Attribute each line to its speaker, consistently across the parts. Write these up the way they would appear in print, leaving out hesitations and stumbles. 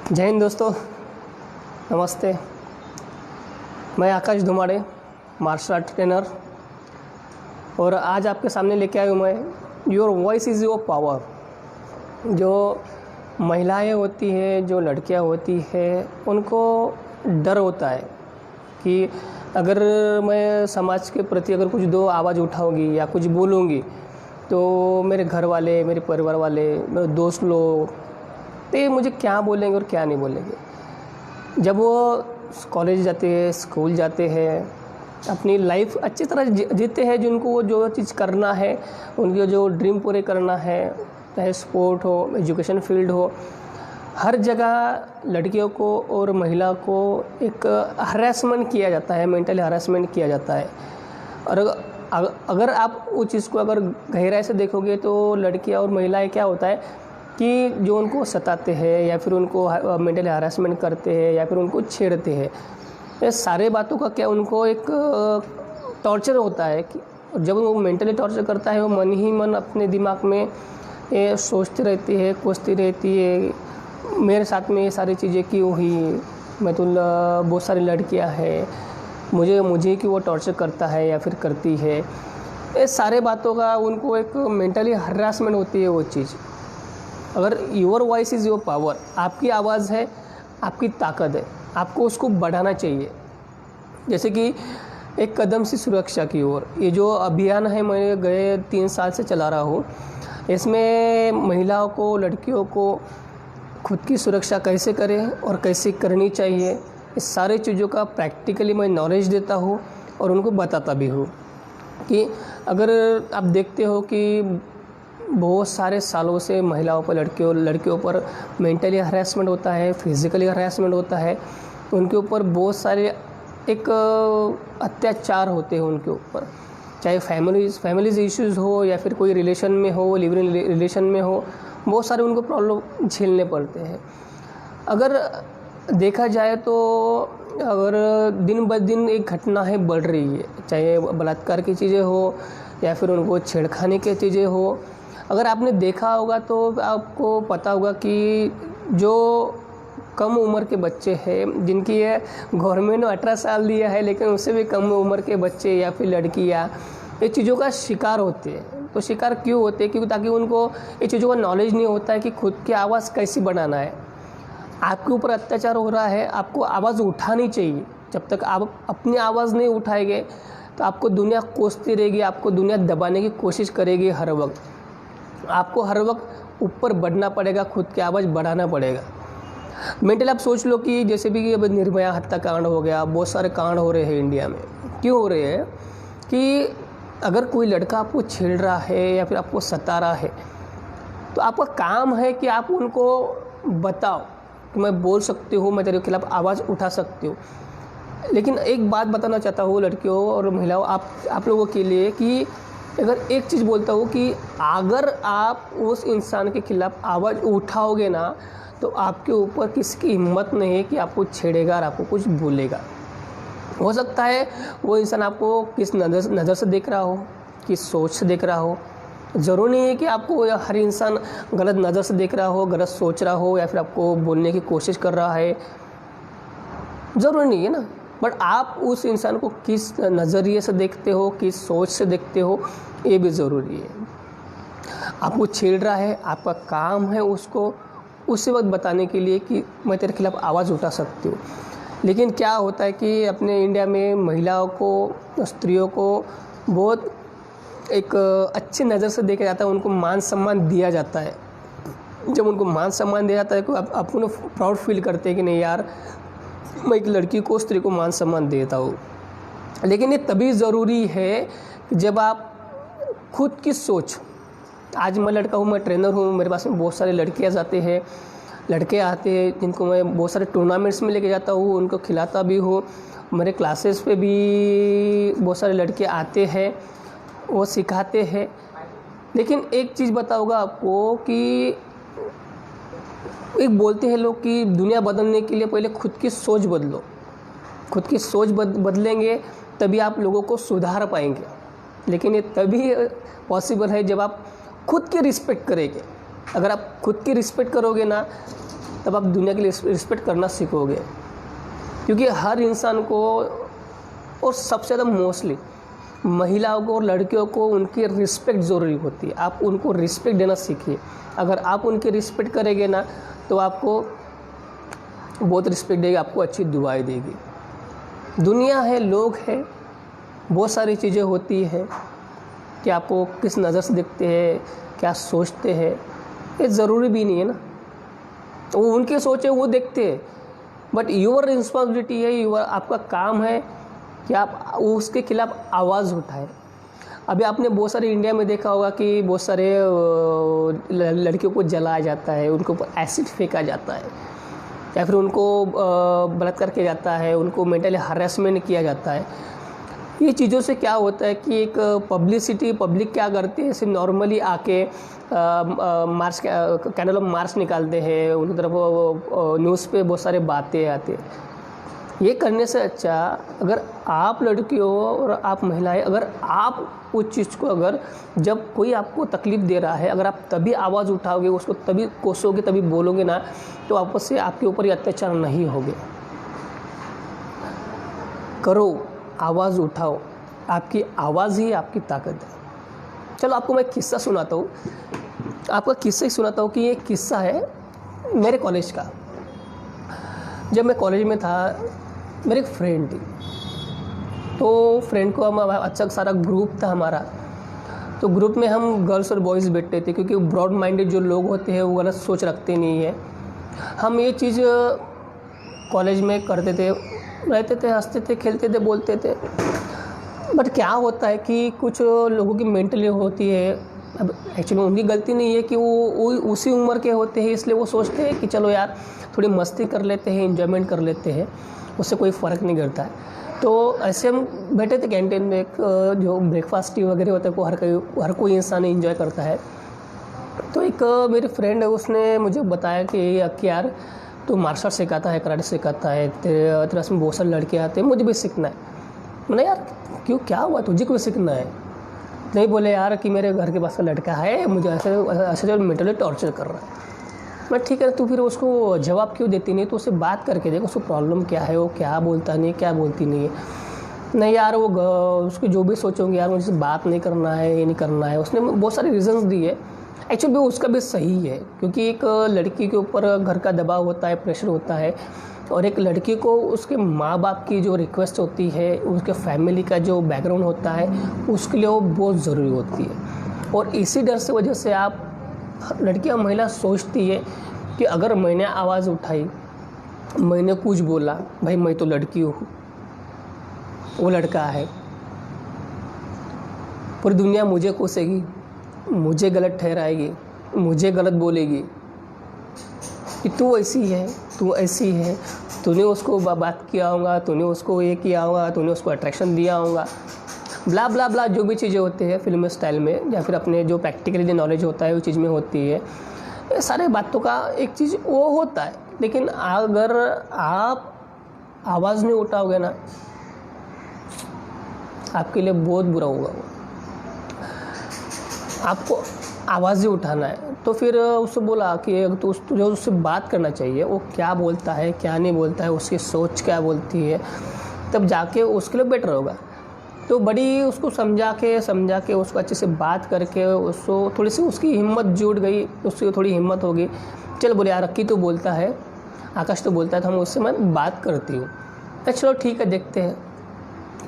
Speaker 1: जय हिंद दोस्तों, नमस्ते। मैं आकाश धुमाड़े, मार्शल आर्ट ट्रेनर, और आज आपके सामने लेके आया हूँ मैं your voice is your power. जो महिलाएं होती हैं, जो लड़कियां होती हैं, उनको डर होता है कि अगर मैं समाज के प्रति अगर कुछ दो आवाज़ उठाऊंगी या कुछ बोलूँगी तो मेरे घर वाले, मेरे परिवार वाले, मेरे दोस्त लोग तो ये मुझे क्या बोलेंगे और क्या नहीं बोलेंगे। जब वो कॉलेज जाते हैं, स्कूल जाते हैं, अपनी लाइफ अच्छी तरह जीते हैं, जिनको वो जो चीज़ करना है, उनके जो ड्रीम पूरे करना है, चाहे स्पोर्ट हो, एजुकेशन फील्ड हो, हर जगह लड़कियों को और महिला को एक हरासमेंट किया जाता है, मेंटली हरासमेंट किया जाता है। और अगर आप उस चीज़ को अगर गहराई से देखोगे तो लड़कियां और महिलाएं क्या होता है कि जो उनको सताते हैं या फिर उनको मेंटली हरासमेंट करते हैं या फिर उनको छेड़ते हैं, ये सारे बातों का क्या उनको एक टॉर्चर होता है कि जब वो मेंटली टॉर्चर करता है, वो मन ही मन अपने दिमाग में ये सोचती रहती है, कोसती रहती है, मेरे साथ में ये सारी चीज़ें क्यों हुई, मैं तो बहुत सारी लड़कियां हैं, मुझे कि वो टॉर्चर करता है या फिर करती है। ये सारे बातों का उनको एक मेंटली हरासमेंट होती है वो चीज़। अगर your voice is your power, आपकी आवाज़ है, आपकी ताकत है, आपको उसको बढ़ाना चाहिए। जैसे कि एक कदम से सुरक्षा की ओर, ये जो अभियान है मैं गए 3 साल से चला रहा हूँ। इसमें महिलाओं को, लड़कियों को खुद की सुरक्षा कैसे करें और कैसे करनी चाहिए, इस सारी चीज़ों का प्रैक्टिकली मैं नॉलेज देता हूँ और उनको बताता भी हूँ। कि अगर आप देखते हो कि बहुत सारे सालों से महिलाओं पर, लड़कियों पर मेंटली हरासमेंट होता है, फिज़िकली हरासमेंट होता है, उनके ऊपर बहुत सारे एक अत्याचार होते हैं उनके ऊपर, चाहे फैमिलीज़ इश्यूज़ हो या फिर कोई रिलेशन में हो, लिव इन रिलेशन में हो, बहुत सारे उनको प्रॉब्लम झेलने पड़ते हैं। अगर देखा जाए तो अगर दिन ब दिन एक घटना है बढ़ रही है, चाहे बलात्कार की चीज़ें हो या फिर उनको छेड़खानी की चीज़ें हो। अगर आपने देखा होगा तो आपको पता होगा कि जो कम उम्र के बच्चे हैं, जिनकी ये गवर्नमेंट ने 18 साल दिया है, लेकिन उससे भी कम उम्र के बच्चे या फिर लड़कियाँ ये चीज़ों का शिकार होते हैं। तो शिकार क्यों होते हैं? क्योंकि ताकि उनको ये चीज़ों का नॉलेज नहीं होता है कि खुद की आवाज़ कैसी बनाना है। आपके ऊपर अत्याचार हो रहा है, आपको आवाज़ उठानी चाहिए। जब तक आप अपनी आवाज़ नहीं उठाएंगे तो आपको दुनिया कोसती रहेगी, आपको दुनिया दबाने की कोशिश करेगी हर वक्त। आपको हर वक्त ऊपर बढ़ना पड़ेगा, खुद की आवाज़ बढ़ाना पड़ेगा। मेंटली आप सोच लो कि जैसे भी अब निर्भया हत्याकांड हो गया, बहुत सारे कांड हो रहे हैं इंडिया में। क्यों हो रहे हैं? कि अगर कोई लड़का आपको छेड़ रहा है या फिर आपको सता रहा है तो आपका काम है कि आप उनको बताओ कि मैं बोल सकती हूँ, मैं तेरे खिलाफ आवाज़ उठा सकती हूँ। लेकिन एक बात बताना चाहता हूँ लड़कियों और महिलाओं, आप लोगों के लिए, कि अगर एक चीज़ बोलता हूँ कि अगर आप उस इंसान के खिलाफ आवाज़ उठाओगे ना तो आपके ऊपर किसी की हिम्मत नहीं है कि आपको छेड़ेगा और आपको कुछ बोलेगा। हो सकता है वो इंसान आपको किस नज़र से देख रहा हो, किस सोच से देख रहा हो। ज़रूरी नहीं है कि आपको हर इंसान गलत नज़र से देख रहा हो, गलत सोच रहा हो या फिर आपको बोलने की कोशिश कर रहा है, ज़रूरी नहीं है ना। बट आप उस इंसान को किस नज़रिए से देखते हो, किस सोच से देखते हो, ये भी ज़रूरी है। आपको छेड़ रहा है, आपका काम है उसको उसी वक्त बताने के लिए कि मैं तेरे खिलाफ आवाज़ उठा सकती हूँ। लेकिन क्या होता है कि अपने इंडिया में महिलाओं को, स्त्रियों को बहुत एक अच्छी नज़र से देखा जाता है, उनको मान सम्मान दिया जाता है। जब उनको मान सम्मान दिया जाता है तो आप उन्हें प्राउड फील करते हैं कि नहीं यार, मैं एक लड़की को, स्त्री को मान सम्मान देता हूँ। लेकिन ये तभी ज़रूरी है कि जब आप खुद की सोच, आज मैं लड़का हूँ, मैं ट्रेनर हूँ, मेरे पास में बहुत सारे लड़के आते हैं, जिनको मैं बहुत सारे टूर्नामेंट्स में लेके जाता हूँ, उनको खिलाता भी हूँ। मेरे क्लासेस पे भी बहुत सारे लड़के आते हैं, वो सिखाते हैं। लेकिन एक चीज़ बताऊँगा आपको कि एक बोलते हैं लोग कि दुनिया बदलने के लिए पहले खुद की सोच बदलो। खुद की सोच बदलेंगे तभी आप लोगों को सुधार पाएंगे। लेकिन ये तभी पॉसिबल है जब आप खुद की रिस्पेक्ट करेंगे। अगर आप खुद की रिस्पेक्ट करोगे ना तब आप दुनिया के लिए रिस्पेक्ट करना सीखोगे। क्योंकि हर इंसान को, और सबसे ज़्यादा मोस्टली महिलाओं को और लड़कियों को उनकी रिस्पेक्ट ज़रूरी होती है। आप उनको रिस्पेक्ट देना सीखिए। अगर आप उनकी रिस्पेक्ट करेंगे ना तो आपको बहुत रिस्पेक्ट देगी, आपको अच्छी दुआएं देगी। दुनिया है, लोग हैं, बहुत सारी चीज़ें होती हैं कि आपको किस नज़र से देखते हैं, क्या सोचते हैं, ये ज़रूरी भी नहीं है ना। तो वो उनके सोचे वो देखते हैं, बट यूर रिस्पॉन्सिबिलिटी है, आपका काम है कि आप उसके खिलाफ आवाज़ उठाएं। अभी आपने बहुत सारे इंडिया में देखा होगा कि बहुत सारे लड़कियों को जलाया जाता है, उनको ऊपर एसिड फेंका जाता है, या फिर उनको बलात्कार किया जाता है, उनको मेंटली हरासमेंट किया जाता है। ये चीज़ों से क्या होता है कि एक पब्लिक क्या करती है, सिर्फ नॉर्मली आके मार्च कैंडल ऑफ मार्च निकालते हैं, उनकी तरफ न्यूज़ पे बहुत सारे बातें आती हैं। ये करने से अच्छा अगर आप लड़कियों और आप महिलाएं, अगर आप उस चीज़ को, अगर जब कोई आपको तकलीफ़ दे रहा है, अगर आप तभी आवाज़ उठाओगे, उसको तभी कोसोगे, तभी बोलोगे ना, तो आपस से आपके ऊपर ये अत्याचार नहीं होगे। करो, आवाज़ उठाओ, आपकी आवाज़ ही आपकी ताकत है। चलो आपको मैं किस्सा सुनाता हूँ, आपका किस्सा ही सुनाता हूँ कि ये किस्सा है मेरे कॉलेज का। जब मैं कॉलेज में था, मेरी एक फ्रेंड थी, तो फ्रेंड को हम अच्छा सारा ग्रुप था हमारा, तो ग्रुप में हम गर्ल्स और बॉयज़ बैठते थे, क्योंकि ब्रॉड माइंडेड जो लोग होते हैं वो गलत सोच रखते नहीं है। हम ये चीज़ कॉलेज में करते थे, रहते थे, हंसते थे, खेलते थे, बोलते थे। बट क्या होता है कि कुछ लोगों की मेंटली होती है, अब एक्चुअली उनकी गलती नहीं है कि वो उसी उम्र के होते हैं, इसलिए वो सोचते हैं कि चलो यार थोड़ी मस्ती कर लेते हैं, एंजॉयमेंट कर लेते हैं, उससे कोई फ़र्क नहीं करता है। तो ऐसे हम बैठे थे कैंटीन में, एक जो ब्रेकफास्ट टी वगैरह होता है वो हर कोई इंसान एंजॉय करता है। तो एक मेरी फ्रेंड है, उसने मुझे बताया कि यार तू मार्शल सिखाता है, कराटे सिखाता है, तेरे में बहुत सारे लड़के आते हैं, मुझे भी सीखना है। मैंने यार क्यों, क्या हुआ, तुझे क्यों सीखना है? नहीं, बोले यार कि मेरे घर के पास का लड़का है, मुझे ऐसे जो मेंटली टॉर्चर कर रहा है। मैं ठीक है, तू फिर उसको जवाब क्यों देती नहीं, तो उससे बात करके देख उसको प्रॉब्लम क्या है, वो क्या बोलता नहीं है, क्या बोलती नहीं है। नहीं यार, वो उसकी जो भी सोचोगे यार, मुझे बात नहीं करना है, ये नहीं करना है। उसने बहुत सारे रीजंस दिए, एक्चुअली उसका भी सही है, क्योंकि एक लड़की के ऊपर घर का दबाव होता है, प्रेशर होता है, और एक लड़की को उसके माँ बाप की जो रिक्वेस्ट होती है, उसके फैमिली का जो बैकग्राउंड होता है, उसके लिए वो बहुत ज़रूरी होती है। और इसी डर से वजह से आप लड़कियां, महिला सोचती है कि अगर मैंने आवाज़ उठाई, मैंने कुछ बोला, भाई मैं तो लड़की हूँ, वो लड़का है, पूरी दुनिया मुझे कोसेगी, मुझे गलत ठहराएगी, मुझे गलत बोलेगी कि तू ऐसी है, तू ऐसी है, तूने उसको बात किया होगा, तूने उसको ये किया होगा, तूने उसको अट्रैक्शन दिया होगा, ब्ला ब्ला ब्ला, जो भी चीज़ें होती है फिल्म स्टाइल में, या फिर अपने जो प्रैक्टिकली नॉलेज होता है वो चीज़ में होती है। ये सारे बातों का एक चीज़ वो होता है, लेकिन अगर आप आवाज़ नहीं उठाओगे ना, आपके लिए बहुत बुरा होगा। वो आपको आवाज़ ही उठाना है। तो फिर उससे बोला कि तो तुझे उससे बात करना चाहिए, वो क्या बोलता है, क्या नहीं बोलता है, उसकी सोच क्या बोलती है, तब जाके उसके लिए बेटर होगा। तो बड़ी उसको समझा के उसको अच्छे से बात करके उसको थोड़ी सी उसकी हिम्मत जुट गई, उसकी थोड़ी हिम्मत होगी। चल बोले यार, रक्की तो बोलता है, आकाश तो बोलता है, तो हम उससे मैं बात करती हूँ। चलो ठीक है, देखते हैं।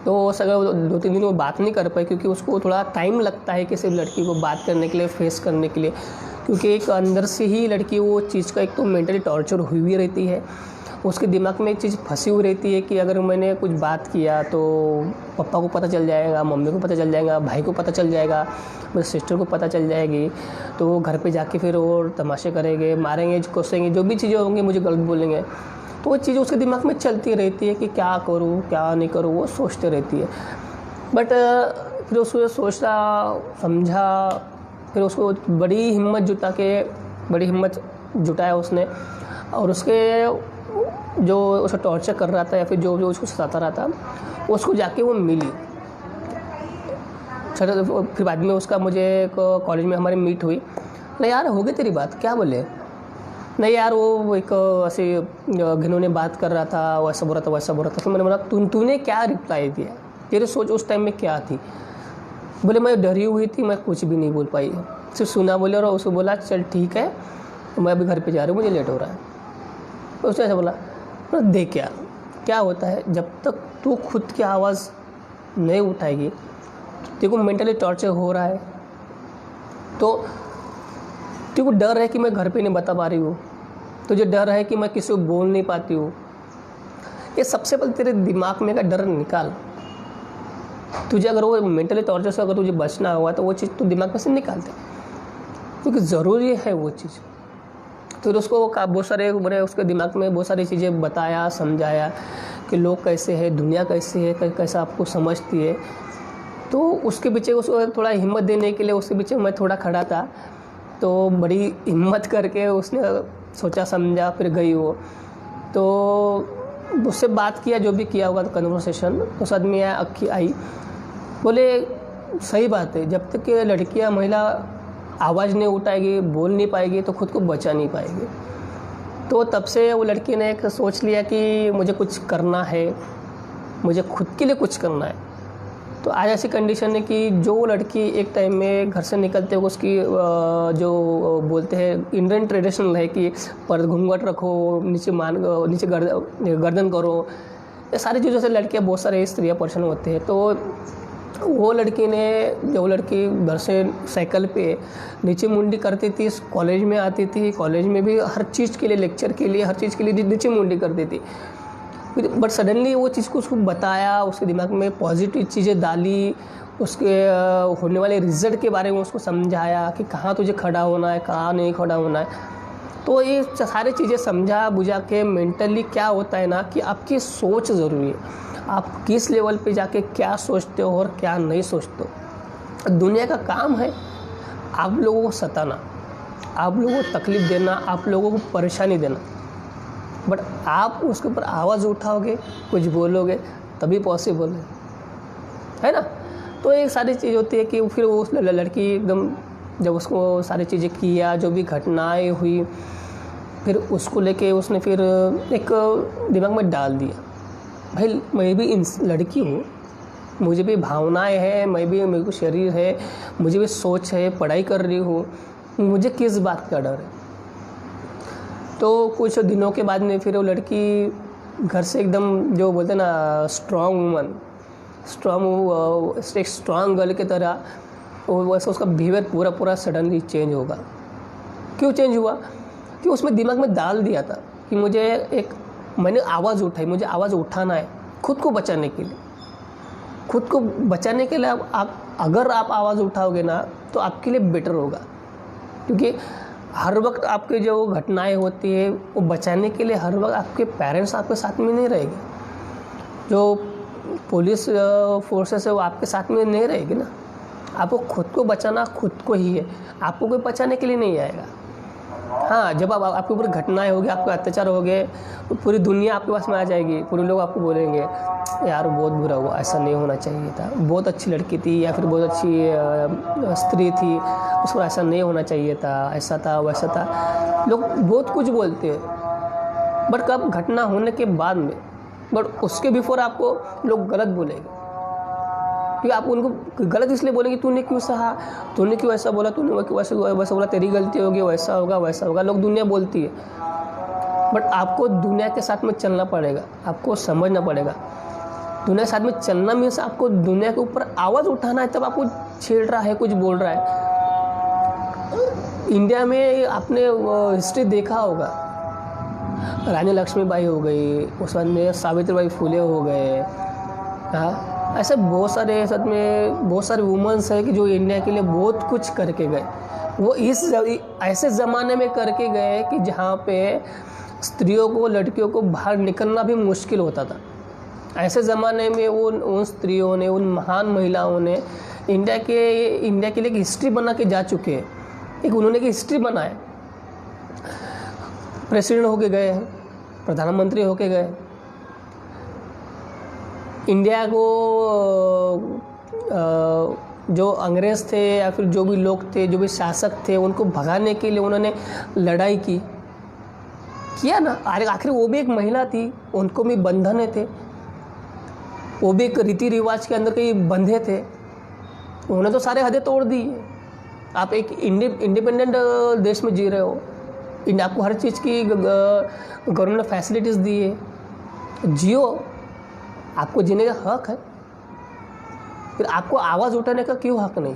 Speaker 1: तो अगर 2-3 दिन वो बात नहीं कर पाई, क्योंकि उसको थोड़ा टाइम लगता है किसी लड़की को बात करने के लिए, फेस करने के लिए, क्योंकि एक अंदर से ही लड़की वो चीज़ का एक तो मेंटली टॉर्चर हुई रहती है, उसके दिमाग में एक चीज़ फंसी हुई रहती है कि अगर मैंने कुछ बात किया तो पापा को पता चल जाएगा, मम्मी को पता चल जाएगा, भाई को पता चल जाएगा, मेरे सिस्टर को पता चल जाएगी, तो वो घर पे जाके फिर और तमाशे करेंगे, मारेंगे, कोसेंगे, जो भी चीज़ें होंगी मुझे गलत बोलेंगे। तो वो चीज़ उसके दिमाग में चलती रहती है कि क्या करूँ क्या नहीं करूँ, वो सोचते रहती है। बट फिर उसको सोचा समझा, फिर उसको बड़ी हिम्मत जुटाया उसने, और उसके जो उसे टॉर्चर कर रहा था या फिर जो उसको सताता रहा था, उसको जाके वो मिली। फिर बाद में उसका मुझे कॉलेज में हमारी मीट हुई। अरे यार, हो गई तेरी बात, क्या बोले? नहीं यार, वो एक ऐसे घिनौने बात कर रहा था, वैसा बोल रहा था वैसा बोल रहा था। फिर मैंने बोला तूने क्या रिप्लाई दिया, तेरे सोच उस टाइम में क्या थी? बोले मैं डरी हुई थी, मैं कुछ भी नहीं बोल पाई, सिर्फ सुना बोले और उसको बोला चल ठीक है मैं अभी घर पे जा रही हूँ, मुझे लेट हो रहा है। उसने ऐसा बोला। देख यार क्या होता है, जब तक तू खुद की आवाज़ नहीं उठाएगी, तेरे को मेंटली टॉर्चर हो रहा है, तो तेरे को डर है कि मैं घर पे नहीं बता पा रही हूँ, तुझे डर है कि मैं किसी को बोल नहीं पाती हूँ, ये सबसे पहले तेरे दिमाग में का डर निकाल। तुझे अगर वो मेंटली टॉर्चर से अगर तुझे बचना हुआ तो वो चीज़ तू दिमाग में से निकाल दे, क्योंकि ज़रूरी है वो चीज़। फिर उसको बहुत सारे मैंने उसके दिमाग में बहुत सारी चीज़ें बताया, समझाया कि लोग कैसे हैं, दुनिया कैसे है, कैसा आपको समझती है। तो उसके पीछे उसको थोड़ा हिम्मत देने के लिए उसके पीछे मैं थोड़ा खड़ा था। तो बड़ी हिम्मत करके उसने सोचा समझा, फिर गई वो। तो उससे बात किया, जो भी किया होगा तो कन्वर्सेशन, उस आदमी आई, बोले सही बात है, जब तक कि लड़कियां महिला आवाज़ नहीं उठाएगी, बोल नहीं पाएगी तो खुद को बचा नहीं पाएगी। तो तब से वो लड़की ने एक सोच लिया कि मुझे कुछ करना है, मुझे खुद के लिए कुछ करना है। तो आज ऐसी कंडीशन है कि जो लड़की एक टाइम में घर से निकलते हो उसकी जो बोलते हैं इंडियन ट्रेडिशनल है कि पर घूंघट रखो, नीचे गर्दन करो, ये सारी चीज़ों से लड़कियाँ बहुत सारे स्त्रियाँ परेशान होते हैं। तो वो लड़की ने, जो लड़की घर से साइकिल पे नीचे मुंडी करती थी, कॉलेज में आती थी, कॉलेज में भी हर चीज़ के लिए, लेक्चर के लिए, हर चीज़ के लिए नीचे मुंडी करती थी। बट सडनली वो चीज़ को उसको बताया, उसके दिमाग में पॉजिटिव चीज़ें डाली, उसके होने वाले रिजल्ट के बारे में उसको समझाया कि कहाँ तुझे खड़ा होना है, कहाँ नहीं खड़ा होना है। तो ये सारी चीज़ें समझा बुझा के मेंटली क्या होता है ना कि आपकी सोच ज़रूरी है, आप किस लेवल पे जाके क्या सोचते हो और क्या नहीं सोचते हो। दुनिया का काम है आप लोगों को सताना, आप लोगों को तकलीफ़ देना, आप लोगों को परेशानी देना, बट आप उसके ऊपर आवाज़ उठाओगे, कुछ बोलोगे, तभी पॉसिबल है ना। तो एक सारी चीज़ होती है कि फिर वो उस लड़की एकदम, जब उसको सारी चीज़ें किया, जो भी घटनाएं हुई, फिर उसको लेके उसने फिर एक दिमाग में डाल दिया, भाई मैं भी लड़की हूँ, मुझे भी भावनाएं हैं, मेरे को शरीर है, मुझे भी सोच है, पढ़ाई कर रही हूँ, मुझे किस बात का डर है। तो कुछ दिनों के बाद में फिर वो लड़की घर से एकदम, जो बोलते हैं ना स्ट्रॉन्ग वूमन, एक स्ट्रॉन्ग गर्ल की तरह, वैसे उसका बिहेवियर पूरा सडनली चेंज होगा। क्यों चेंज हुआ? कि उसमें दिमाग में डाल दिया था कि मैंने आवाज़ उठाई, मुझे आवाज़ उठाना है खुद को बचाने के लिए। खुद को बचाने के लिए अगर आप आवाज़ उठाओगे ना तो आपके लिए बेटर होगा, क्योंकि हर वक्त आपके जो घटनाएं होती है वो बचाने के लिए हर वक्त आपके पेरेंट्स आपके साथ में नहीं रहेंगे, जो पुलिस फोर्सेस है वो आपके साथ में नहीं रहेगी ना। आपको खुद को बचाना खुद को ही है, आपको कोई बचाने के लिए नहीं आएगा। हाँ, जब आपके ऊपर घटनाएं होगी, आपके अत्याचार हो गए, तो पूरी दुनिया आपके पास में आ जाएगी, पूरे लोग आपको बोलेंगे यार बहुत बुरा हुआ, ऐसा नहीं होना चाहिए था, बहुत अच्छी लड़की थी या फिर बहुत अच्छी स्त्री थी, उसको ऐसा नहीं होना चाहिए था, ऐसा था वैसा था। लोग बहुत कुछ बोलते हैं, बट कब घटना होने के बाद में, बट उसके बिफोर आपको लोग गलत बोलेंगे, क्योंकि आप उनको गलत इसलिए बोलेंगे तूने क्यों सहा, तूने क्यों ऐसा बोला, तूने वैसा बोला, तेरी गलती होगी, वैसा होगा वैसा होगा, लोग दुनिया बोलती है। बट आपको दुनिया के साथ में चलना पड़ेगा, आपको समझना पड़ेगा। दुनिया के साथ में चलना मीन्स आपको दुनिया के ऊपर आवाज़ उठाना है, तब आपको छेड़ रहा है, कुछ बोल रहा है। इंडिया में आपने हिस्ट्री देखा होगा, रानी लक्ष्मीबाई हो गई, उस बाद में सावित्रीबाई फुले हो गए, हाँ, ऐसे बहुत सारे साथ में बहुत सारे वुमेन्स हैं कि जो इंडिया के लिए बहुत कुछ करके गए। वो ऐसे ज़माने में करके गए कि जहाँ पे स्त्रियों को, लड़कियों को बाहर निकलना भी मुश्किल होता था। ऐसे ज़माने में उन स्त्रियों ने, उन महान महिलाओं ने इंडिया के लिए एक हिस्ट्री बना के जा चुके हैं। एक उन्होंने एक हिस्ट्री बनाया, प्रेसिडेंट होके गए हैं, प्रधानमंत्री होके गए। इंडिया को जो अंग्रेज़ थे या फिर जो भी लोग थे, जो भी शासक थे, उनको भगाने के लिए उन्होंने लड़ाई की, किया ना। आखिर वो भी एक महिला थी, उनको भी बंधन थे, वो भी एक रीति रिवाज के अंदर कहीं बंधे थे, उन्होंने तो सारे हदें तोड़ दी। आप एक इंडिपेंडेंट देश में जी रहे हो, आपको हर चीज़ की गवर्नमेंट ने फैसिलिटीज़ दी है, जियो, आपको जीने का हक है, फिर आपको आवाज़ उठाने का क्यों हक नहीं?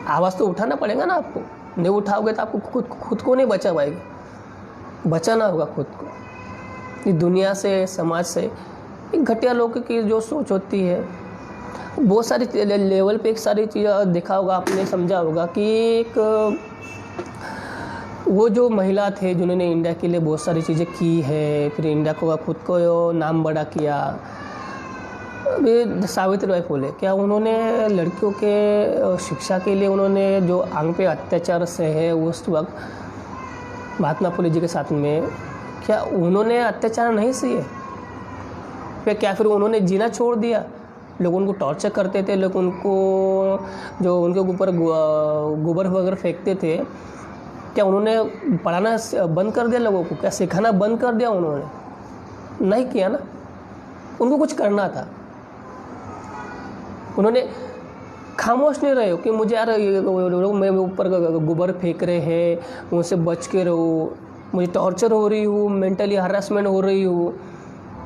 Speaker 1: आवाज़ तो उठाना पड़ेगा ना आपको। नहीं उठाओगे तो आपको खुद को नहीं बचा पाएगी, बचाना होगा खुद को। ये दुनिया से, समाज से, एक घटिया लोगों की जो सोच होती है, बहुत सारी लेवल पे एक सारी चीज़ें देखा होगा आपने, समझा होगा कि एक वो जो महिला थे जिन्होंने इंडिया के लिए बहुत सारी चीज़ें की है, फिर इंडिया को खुद को नाम बड़ा किया, सावित्रीबाई फुले, क्या उन्होंने लड़कियों के शिक्षा के लिए उन्होंने जो आंग पे अत्याचार सहे उस वक्त महात्मा फुले जी के साथ में, क्या उन्होंने अत्याचार नहीं सहे? फिर उन्होंने जीना छोड़ दिया? लोग उनको टॉर्चर करते थे, लोग उनको जो उनके ऊपर गोबर वगैरह फेंकते थे, क्या उन्होंने पढ़ाना बंद कर दिया लोगों को? क्या सिखाना बंद कर दिया उन्होंने? नहीं किया ना। उनको कुछ करना था, उन्होंने खामोश नहीं रहे हो कि मुझे यार लोग मेरे ऊपर गोबर फेंक रहे हैं, उनसे बच के रहो, मुझे टॉर्चर हो रही हूँ, मेंटली हरासमेंट हो रही हूँ।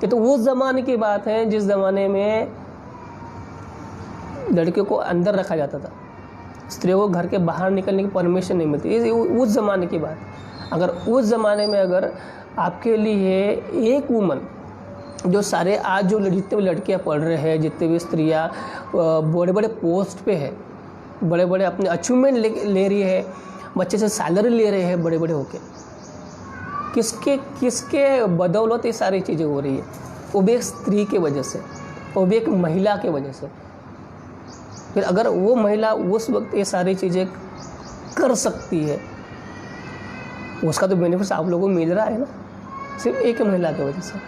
Speaker 1: ये तो उस ज़माने की बात है जिस ज़माने में लड़कियों को अंदर रखा जाता था, स्त्रियों को घर के बाहर निकलने की परमिशन नहीं मिलती। ये उस ज़माने की बात। अगर उस ज़माने में अगर आपके लिए एक वुमन, जो सारे आज जो जितने भी लड़कियां पढ़ रहे हैं, जितने भी स्त्रियां बड़े बड़े पोस्ट पे है, बड़े बड़े अपने अचीवमेंट ले रही है, बच्चे से सैलरी ले रहे हैं बड़े बड़े होके, किसके बदौलत ये सारी चीज़ें हो रही है? वो भी एक स्त्री के वजह से, वो भी एक महिला के वजह से। फिर अगर वो महिला उस वक्त ये सारी चीज़ें कर सकती है, उसका तो बेनिफिट्स आप लोगों को मिल रहा है ना, सिर्फ एक महिला की वजह से।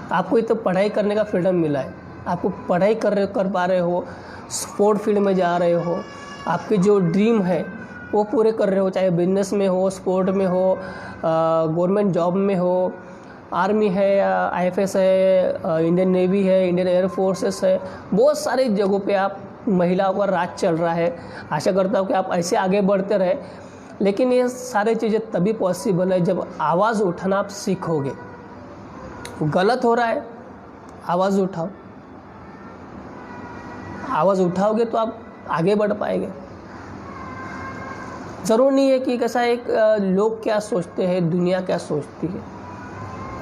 Speaker 1: आपको तो पढ़ाई करने का फ्रीडम मिला है, आपको पढ़ाई कर पा रहे हो, स्पोर्ट फील्ड में जा रहे हो, आपके जो ड्रीम है वो पूरे कर रहे हो, चाहे बिजनेस में हो, स्पोर्ट में हो, गवर्नमेंट जॉब में हो, आर्मी है, IFS है, इंडियन नेवी है, इंडियन एयर फोर्सेस है, बहुत सारी जगहों पे आप महिलाओं का राज चल रहा है। आशा करता हूँ कि आप ऐसे आगे बढ़ते रहे, लेकिन ये सारी चीज़ें तभी पॉसिबल है जब आवाज़ उठाना आप सीखोगे। गलत हो रहा है, आवाज़ उठाओ, आवाज़ उठाओगे तो आप आगे बढ़ पाएंगे। ज़रूर नहीं है कि कैसा एक लोग क्या सोचते हैं, दुनिया क्या सोचती है,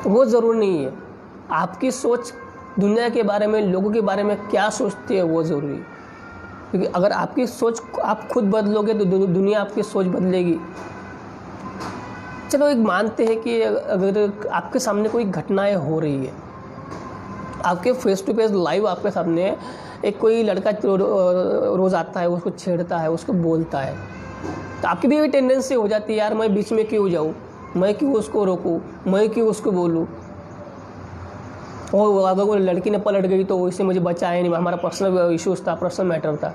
Speaker 1: वो ज़रूर नहीं है। आपकी सोच दुनिया के बारे में, लोगों के बारे में क्या सोचती है वो ज़रूरी है, क्योंकि अगर आपकी सोच आप खुद बदलोगे तो दुनिया आपकी सोच बदलेगी। चलो एक मानते हैं कि अगर आपके सामने कोई घटनाएं हो रही है, आपके फेस टू फेस लाइव आपके सामने एक कोई लड़का रोज़ आता है, उसको छेड़ता है, उसको बोलता है, तो आपकी भी टेंडेंसी हो जाती है, यार मैं बीच में क्यों जाऊँ, मैं क्यों उसको रोकूँ, मैं क्यों उसको बोलूँ, और अगर वो लड़की ने पलट गई तो इससे मुझे बचाया नहीं, हमारा पर्सनल इश्यूज़ था, पर्सनल मैटर था।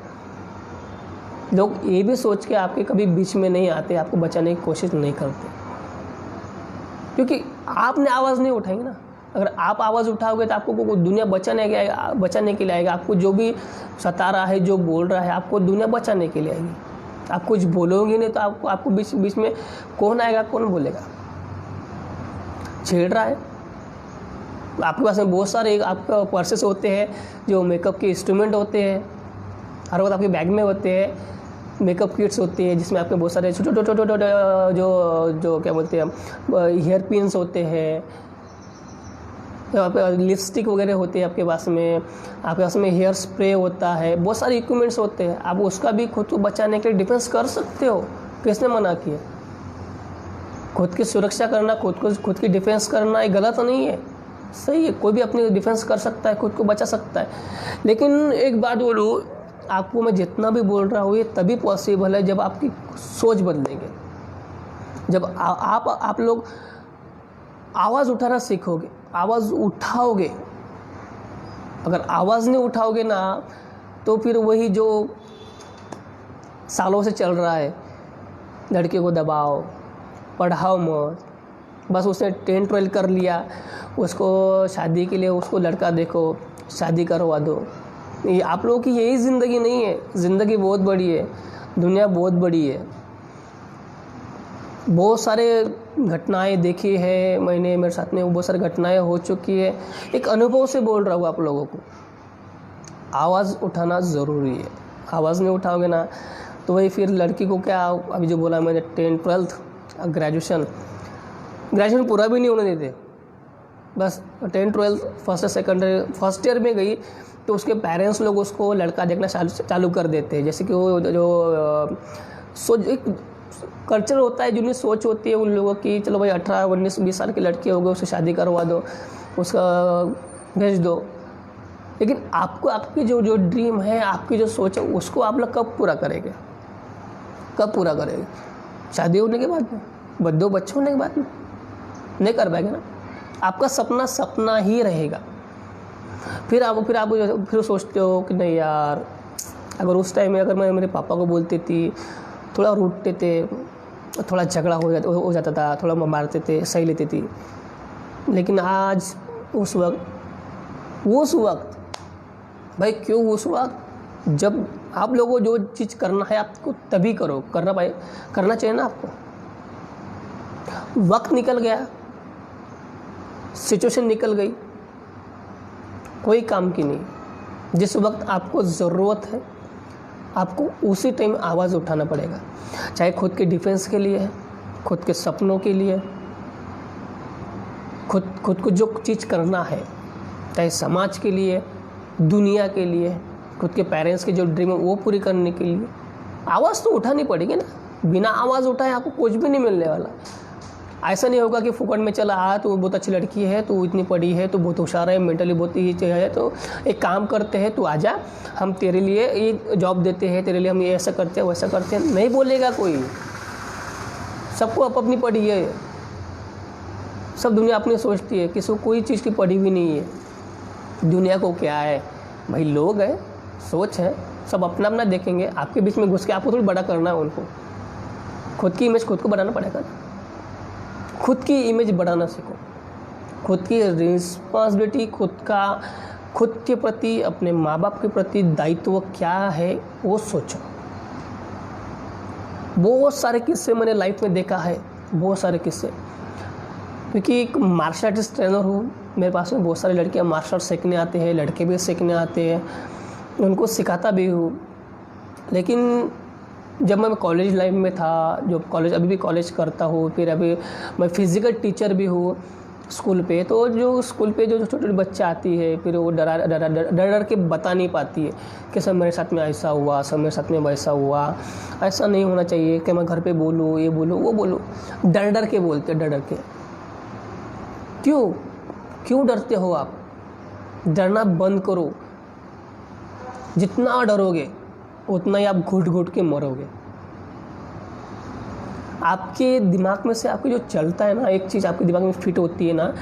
Speaker 1: लोग ये भी सोच के आपके कभी बीच में नहीं आते, आपको बचाने की कोशिश नहीं करते, क्योंकि आपने आवाज़ नहीं उठाई ना। अगर आप आवाज़ उठाओगे तो आपको दुनिया बचाने के लिए आएगा। आपको जो भी सता रहा है, जो बोल रहा है, आपको दुनिया बचाने के लिए आएगी। आप कुछ बोलोगे नहीं तो आपको बीच में कौन आएगा, कौन बोलेगा? छेड़ रहा है, आपके पास में बहुत सारे आपका पर्सेस होते हैं, जो मेकअप के इंस्ट्रूमेंट होते हैं, हर वक्त आपके बैग में होते हैं, मेकअप किट्स होती है जिसमें आपके बहुत सारे छोटे जो क्या बोलते हैं, हेयर पिन्स होते हैं, लिपस्टिक वगैरह होती है आपके पास में, आपके पास में हेयर स्प्रे होता है, बहुत सारे इक्विपमेंट्स होते हैं। आप उसका भी खुद को बचाने के लिए डिफेंस कर सकते हो, किसने मना किया? खुद की सुरक्षा करना, खुद की डिफेंस करना ये गलत नहीं है, सही है। कोई भी अपनी डिफेंस कर सकता है, खुद को बचा सकता है। लेकिन एक बात बोलूँ, आपको मैं जितना भी बोल रहा हूँ ये तभी पॉसिबल है जब आपकी सोच बदलेंगे, जब आप लोग आवाज़ उठाना सीखोगे, आवाज़ उठाओगे। अगर आवाज़ नहीं उठाओगे ना तो फिर वही जो सालों से चल रहा है, लड़कियों को दबाओ, पढ़ाओ मत, बस उसने 10-12 कर लिया, उसको शादी के लिए उसको लड़का देखो, शादी करवा दो। ये आप लोगों की यही ज़िंदगी नहीं है। ज़िंदगी बहुत बड़ी है, दुनिया बहुत बड़ी है। बहुत सारे घटनाएं देखी है मैंने, मेरे साथ में बहुत सारी घटनाएं हो चुकी है। एक अनुभव से बोल रहा हूँ आप लोगों को, आवाज़ उठाना ज़रूरी है। आवाज़ नहीं उठाओगे ना तो वही फिर लड़की को क्या, अभी जो बोला मैंने 10th 12th ग्रेजुएशन पूरा भी नहीं होने देते। बस 10th 12th first secondary first year में गई तो उसके पेरेंट्स लोग उसको लड़का देखना चालू कर देते हैं। जैसे कि वो जो सोच, एक कल्चर होता है, जिन्हें सोच होती है उन लोगों की, चलो भाई 18 19 20 साल की लड़की हो गई, उससे शादी करवा दो, उसका भेज दो। लेकिन आपको आपकी जो ड्रीम है, आपकी जो सोच है, उसको आप लोग कब पूरा करेंगे? कब पूरा करेंगे? शादी होने के बाद में, दो बच्चे होने के बाद में? नहीं कर पाएंगे ना। आपका सपना सपना ही रहेगा। फिर आप सोचते हो कि नहीं यार, अगर उस टाइम में अगर मैं मेरे पापा को बोलती थी, थोड़ा रूठते थे, थोड़ा झगड़ा हो जाता था, थोड़ा मारते थे, सही लेती थी। लेकिन आज उस वक्त भाई, क्यों उस वक्त? जब आप लोगों को जो चीज़ करना है आपको तभी करो, करना चाहिए ना आपको। वक्त निकल गया, सिचुएशन निकल गई, कोई काम की नहीं। जिस वक्त आपको ज़रूरत है आपको उसी टाइम आवाज़ उठाना पड़ेगा, चाहे खुद के डिफेंस के लिए, खुद के सपनों के लिए, खुद को जो चीज़ करना है, चाहे समाज के लिए, दुनिया के लिए, खुद के पेरेंट्स के जो ड्रीम है वो पूरी करने के लिए आवाज़ तो उठानी पड़ेगी ना। बिना आवाज़ उठाए आपको कुछ भी नहीं मिलने वाला। ऐसा नहीं होगा कि फुकट में चला आ, तो बहुत अच्छी लड़की है, तो इतनी पढ़ी है, तो बहुत होशियार है, मेंटली बहुत ही है, तो एक काम करते हैं, तू आजा, हम तेरे लिए ये जॉब देते हैं, तेरे लिए हम ये ऐसा करते हैं वैसा करते हैं। नहीं बोलेगा कोई। सबको अपनी पढ़ी है, सब दुनिया अपनी सोचती है, किसी को कोई चीज़ की पढ़ी भी नहीं है। दुनिया को क्या है भाई, लोग हैं, सोच है, सब अपना अपना देखेंगे। आपके बीच में घुस के आपको थोड़ी बड़ा करना है उनको। खुद की इमेज खुद को बढ़ाना पड़ेगा। खुद की इमेज बढ़ाना सीखो, खुद की रिस्पॉन्सिबिलिटी, खुद के प्रति, अपने माँ बाप के प्रति दायित्व क्या है वो सोचो। बहुत सारे किस्से मैंने लाइफ में देखा है, बहुत सारे किस्से, क्योंकि एक मार्शल आर्टिस्ट ट्रेनर हूँ। मेरे पास में बहुत सारी लड़कियाँ मार्शल आर्ट सीखने आते हैं, लड़के भी सीखने आते हैं, उनको सिखाता भी हूँ। लेकिन जब मैं कॉलेज लाइफ में था, जो कॉलेज अभी भी कॉलेज करता हूँ, फिर अभी मैं फिज़िकल टीचर भी हूँ स्कूल पे, तो जो स्कूल पे जो छोटे छोटे बच्चे आती है, फिर वो डर के बता नहीं पाती है कि सर मेरे साथ में ऐसा हुआ, सर मेरे साथ में वैसा हुआ। ऐसा नहीं होना चाहिए कि मैं घर पे बोलूँ, ये बोलूँ, वो बोलूँ। डर के बोलते, डर के। क्यों डरते हो आप? डरना बंद करो। जितना डरोगे उतना ही आप घुट घुट के मरोगे। आपके दिमाग में से आपको जो चलता है ना, एक चीज़ आपके दिमाग में फिट होती है ना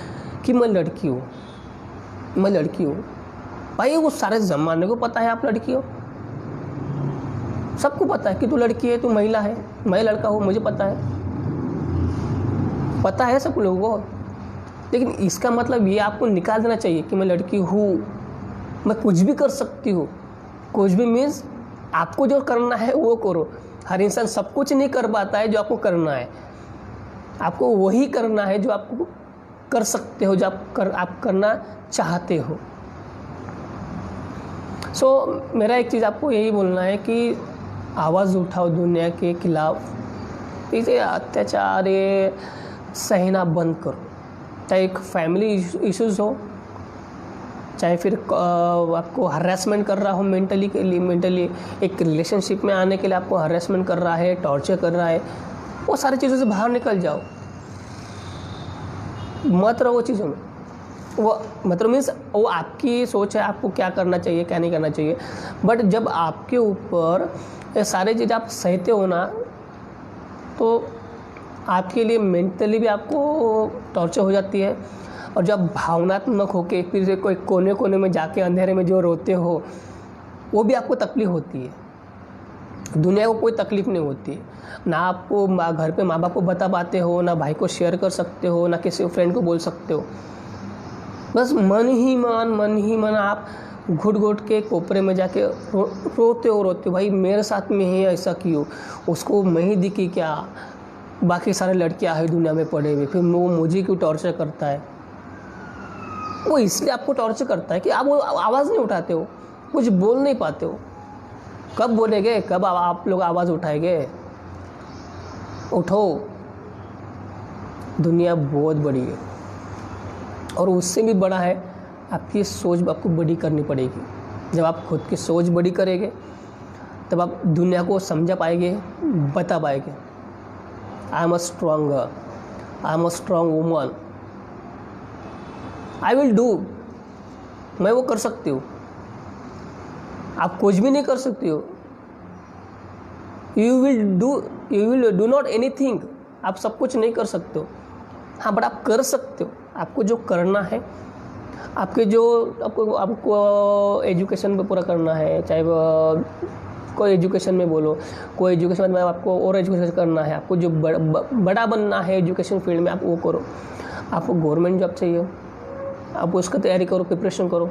Speaker 1: कि मैं लड़की हूँ। भाई वो सारे ज़माने को पता है आप लड़की हो, सबको पता है कि तू लड़की है, तू महिला है, मैं लड़का हूँ, मुझे पता है सब लोगों को। लेकिन इसका मतलब ये आपको निकाल देना चाहिए कि मैं लड़की हूँ, मैं कुछ भी कर सकती हूँ। कुछ भी मीन्स आपको जो करना है वो करो। हर इंसान सब कुछ नहीं कर पाता है जो आपको करना है। आपको वही करना है जो आपको कर सकते हो, जो आप करना चाहते हो। मेरा एक चीज़ आपको यही बोलना है कि आवाज़ उठाओ दुनिया के खिलाफ। इसे अत्याचार ये सहना बंद करो। चाहे एक फैमिली इश्यूज़ हो, चाहे फिर आपको हरासमेंट कर रहा हो मेंटली एक रिलेशनशिप में आने के लिए आपको हरासमेंट कर रहा है, टॉर्चर कर रहा है, वो सारी चीज़ों से बाहर निकल जाओ। मत रहो चीज़ों में। वो मतलब मीन्स वो आपकी सोच है, आपको क्या करना चाहिए क्या नहीं करना चाहिए। बट जब आपके ऊपर ये सारी चीज़ आप सहते हो ना, तो आपके लिए मेंटली भी आपको टॉर्चर हो जाती है। और जब भावनात्मक होके फिर से कोई कोने में जाके अंधेरे में जो रोते हो, वो भी आपको तकलीफ होती है। दुनिया को कोई तकलीफ नहीं होती है, ना आपको घर पे माँ बाप को बता पाते हो, ना भाई को शेयर कर सकते हो, ना किसी फ्रेंड को बोल सकते हो। बस मन ही मन आप घुट घुट के कोपरे में जाके रोते हो भाई मेरे साथ में ही ऐसा क्यों, उसको मैं ही दिखी क्या, बाकी सारे लड़कियां है दुनिया में पड़े हुए, फिर वो मुझे क्यों टॉर्चर करता है। वो इसलिए आपको टॉर्चर करता है कि आप वो आवाज़ नहीं उठाते हो, कुछ बोल नहीं पाते हो। कब बोलेंगे, कब आप लोग आवाज़ उठाएंगे? उठो, दुनिया बहुत बड़ी है और उससे भी बड़ा है आपकी सोच, आपको बड़ी करनी पड़ेगी। जब आप खुद की सोच बड़ी करेंगे तब आप दुनिया को समझा पाएंगे, बता पाएंगे। I am a strong girl, I am a strong woman, I will do, मैं वो कर सकती हूँ। आप कुछ भी नहीं कर सकती हो, you will do not anything, आप सब कुछ नहीं कर सकते हो। हाँ, बट आप कर सकते हो। आपको जो करना है, आपको एजुकेशन पे पूरा करना है, चाहे कोई एजुकेशन में बोलो, कोई एजुकेशन में आपको और एजुकेशन करना है, आपको जो बड़ा बनना है एजुकेशन फील्ड में, आप वो करो। आपको गवर्नमेंट जॉब चाहिए, आप उसका तैयारी करो, प्रिपरेशन करो।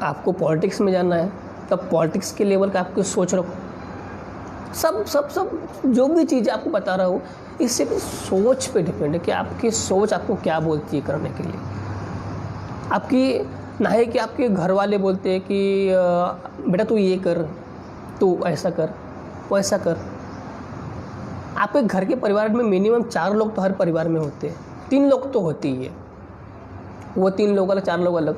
Speaker 1: आपको पॉलिटिक्स में जाना है, तब पॉलिटिक्स के लेवल का आपकी सोच रखो। सब जो भी चीज़ें आपको बता रहा हूँ, इससे सोच पे डिपेंड है कि आपकी सोच आपको क्या बोलती है करने के लिए। आपकी ना है कि आपके घर वाले बोलते हैं कि बेटा तू ये कर, तू ऐसा कर, वो ऐसा कर। आपके घर के परिवार में मिनिमम 4 लोग तो हर परिवार में होते हैं, 3 लोग तो होती ही है। वो 3 लोग अलग, 4 लोग अलग,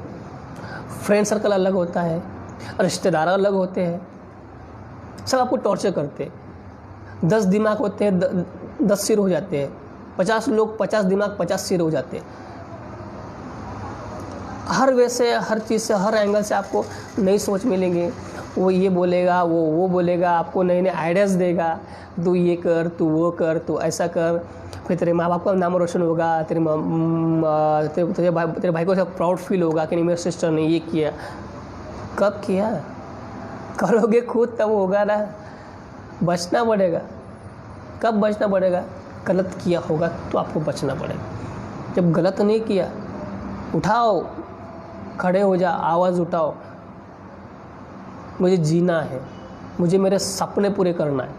Speaker 1: फ्रेंड सर्कल अलग होता है, रिश्तेदार अलग होते हैं, सब आपको टॉर्चर करते हैं। 10 दिमाग होते हैं, 10 सिर हो जाते हैं। 50 लोग, 50 दिमाग, 50 सिर हो जाते हैं। हर वैसे, हर चीज़ से, हर एंगल से आपको नई सोच मिलेंगे। वो ये बोलेगा, वो बोलेगा, आपको नए नए आइडियाज़ देगा, तू ये कर, तू वो कर, तू ऐसा कर। फिर तेरे माँ बाप का नाम रोशन होगा, तेरे भाई को सब प्राउड फील होगा कि नहीं मेरे सिस्टर ने ये किया। कब किया? करोगे खुद तब होगा ना। बचना पड़ेगा। कब बचना पड़ेगा? गलत किया होगा तो आपको बचना पड़ेगा। जब गलत नहीं किया, उठाओ, खड़े हो जा, आवाज़ उठाओ, मुझे जीना है, मुझे मेरे सपने पूरे करना है।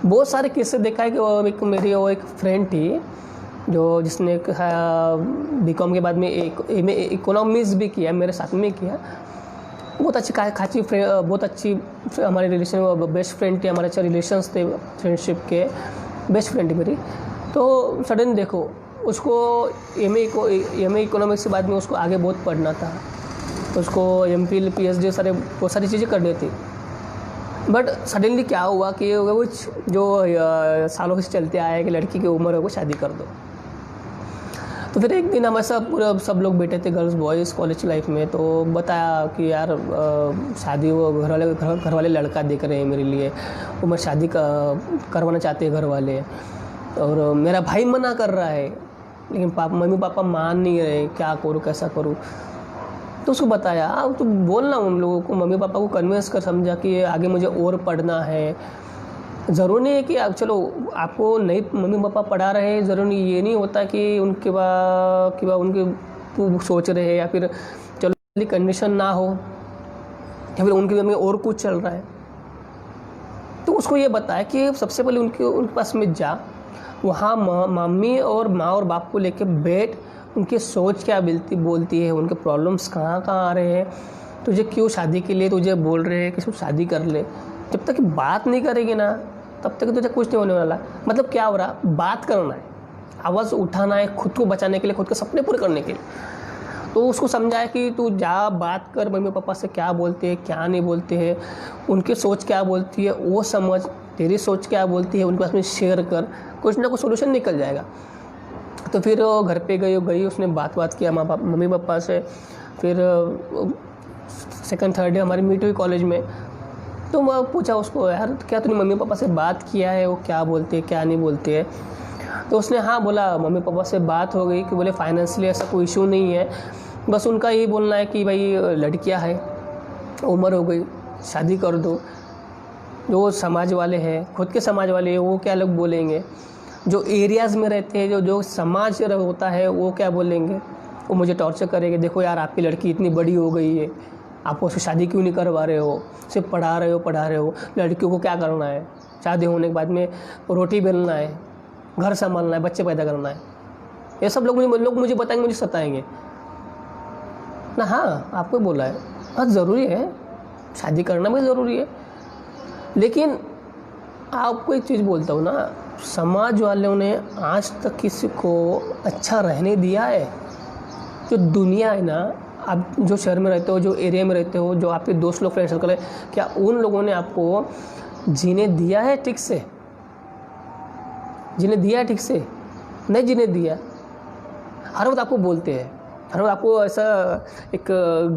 Speaker 1: बहुत सारे किस्से देखा है कि मेरी एक फ्रेंड थी जिसने बीकॉम के बाद में इकोनॉमिक्स भी किया, मेरे साथ में किया। बहुत अच्छी बहुत अच्छी हमारे रिलेशन, बेस्ट फ्रेंड थी, हमारे अच्छे रिलेशंस थे, फ्रेंडशिप के बेस्ट फ्रेंड थी मेरी। तो सडन देखो उसको एम ए इकोनॉमिक्स के बाद में उसको आगे बहुत पढ़ना था, उसको MPhil PhD बहुत सारी चीज़ें करनी थी। बट सडनली क्या हुआ कि कुछ जो सालों से चलते आया है कि लड़की की उम्र है वो शादी कर दो। तो फिर एक दिन हमारे सब लोग बैठे थे, गर्ल्स बॉयज़ कॉलेज लाइफ में, तो बताया कि यार शादी, वो घर वाले लड़का देख रहे हैं मेरे लिए, वो मैं शादी करवाना चाहते हैं घर वाले, और मेरा भाई मना कर रहा है, लेकिन मम्मी पापा मान नहीं रहे, क्या करूँ, कैसा करूँ। तो उसको बताया, तो बोलना उन लोगों को, मम्मी पापा को कन्विंस कर, समझा कि आगे मुझे और पढ़ना है। ज़रूरी नहीं है कि चलो आपको नहीं मम्मी पापा पढ़ा रहे हैं, ज़रूरी ये नहीं होता कि उनके बाद उनके सोच रहे हैं, या फिर चलो कंडीशन ना हो, या फिर उनके में और कुछ चल रहा है। तो उसको ये बताया कि सबसे पहले उनके पास में जा, वहाँ मम्मी और माँ और बाप को लेके बैठ, उनकी सोच क्या बोलती है, उनके प्रॉब्लम्स कहाँ आ रहे हैं, तुझे क्यों शादी के लिए तुझे बोल रहे हैं कि तू शादी कर ले। जब तक बात नहीं करेगी ना, तब तक तुझे कुछ नहीं होने वाला। मतलब क्या हो रहा, बात करना है, आवाज़ उठाना है, खुद को बचाने के लिए, खुद के सपने पूरे करने के लिए। तो उसको समझाया कि तू जा, बात कर मम्मी पापा से, क्या बोलते हैं, क्या नहीं बोलते हैं, उनकी सोच क्या बोलती है वो समझ, तेरी सोच क्या बोलती है उनके पास में शेयर कर, कुछ ना कुछ सोल्यूशन निकल जाएगा। तो फिर घर पे गई, उसने बात किया मम्मी पापा से। फिर 2nd 3rd डे हमारी मीट हुई कॉलेज में। तो मैं पूछा उसको, यार क्या तूने मम्मी पापा से बात किया है, वो क्या बोलते हैं, क्या नहीं बोलते हैं। तो उसने हाँ बोला, मम्मी पापा से बात हो गई कि बोले फाइनेंशियली ऐसा कोई इशू नहीं है, बस उनका यही बोलना है कि भाई लड़कियां है, उम्र हो गई, शादी कर दो। जो समाज वाले हैं, खुद के समाज वाले हैं, वो क्या लोग बोलेंगे, जो एरियाज़ में रहते हैं, जो समाज होता है वो क्या बोलेंगे, वो मुझे टॉर्चर करेंगे। देखो यार, आपकी लड़की इतनी बड़ी हो गई है, आप उसकी शादी क्यों नहीं करवा रहे हो, सिर्फ पढ़ा रहे हो। लड़कियों को क्या करना है, शादी होने के बाद में रोटी बेलना है, घर संभालना है, बच्चे पैदा करना है। ये सब लोग मुझे बताएंगे, मुझे सताएंगे ना। हाँ, आपको बोला है, हाँ ज़रूरी है, शादी करना भी ज़रूरी है, लेकिन आपको एक चीज़ बोलता हूँ ना, समाज वालों ने आज तक किसी को अच्छा रहने दिया है? जो दुनिया है ना, आप जो शहर में रहते हो, जो एरिया में रहते हो, जो आपके दोस्त लोग, फ्रेंड सर्कल है, क्या उन लोगों ने आपको जीने दिया है ठीक से? जीने दिया है ठीक से? नहीं जीने दिया। हर वक्त आपको बोलते हैं, हर वक्त आपको ऐसा एक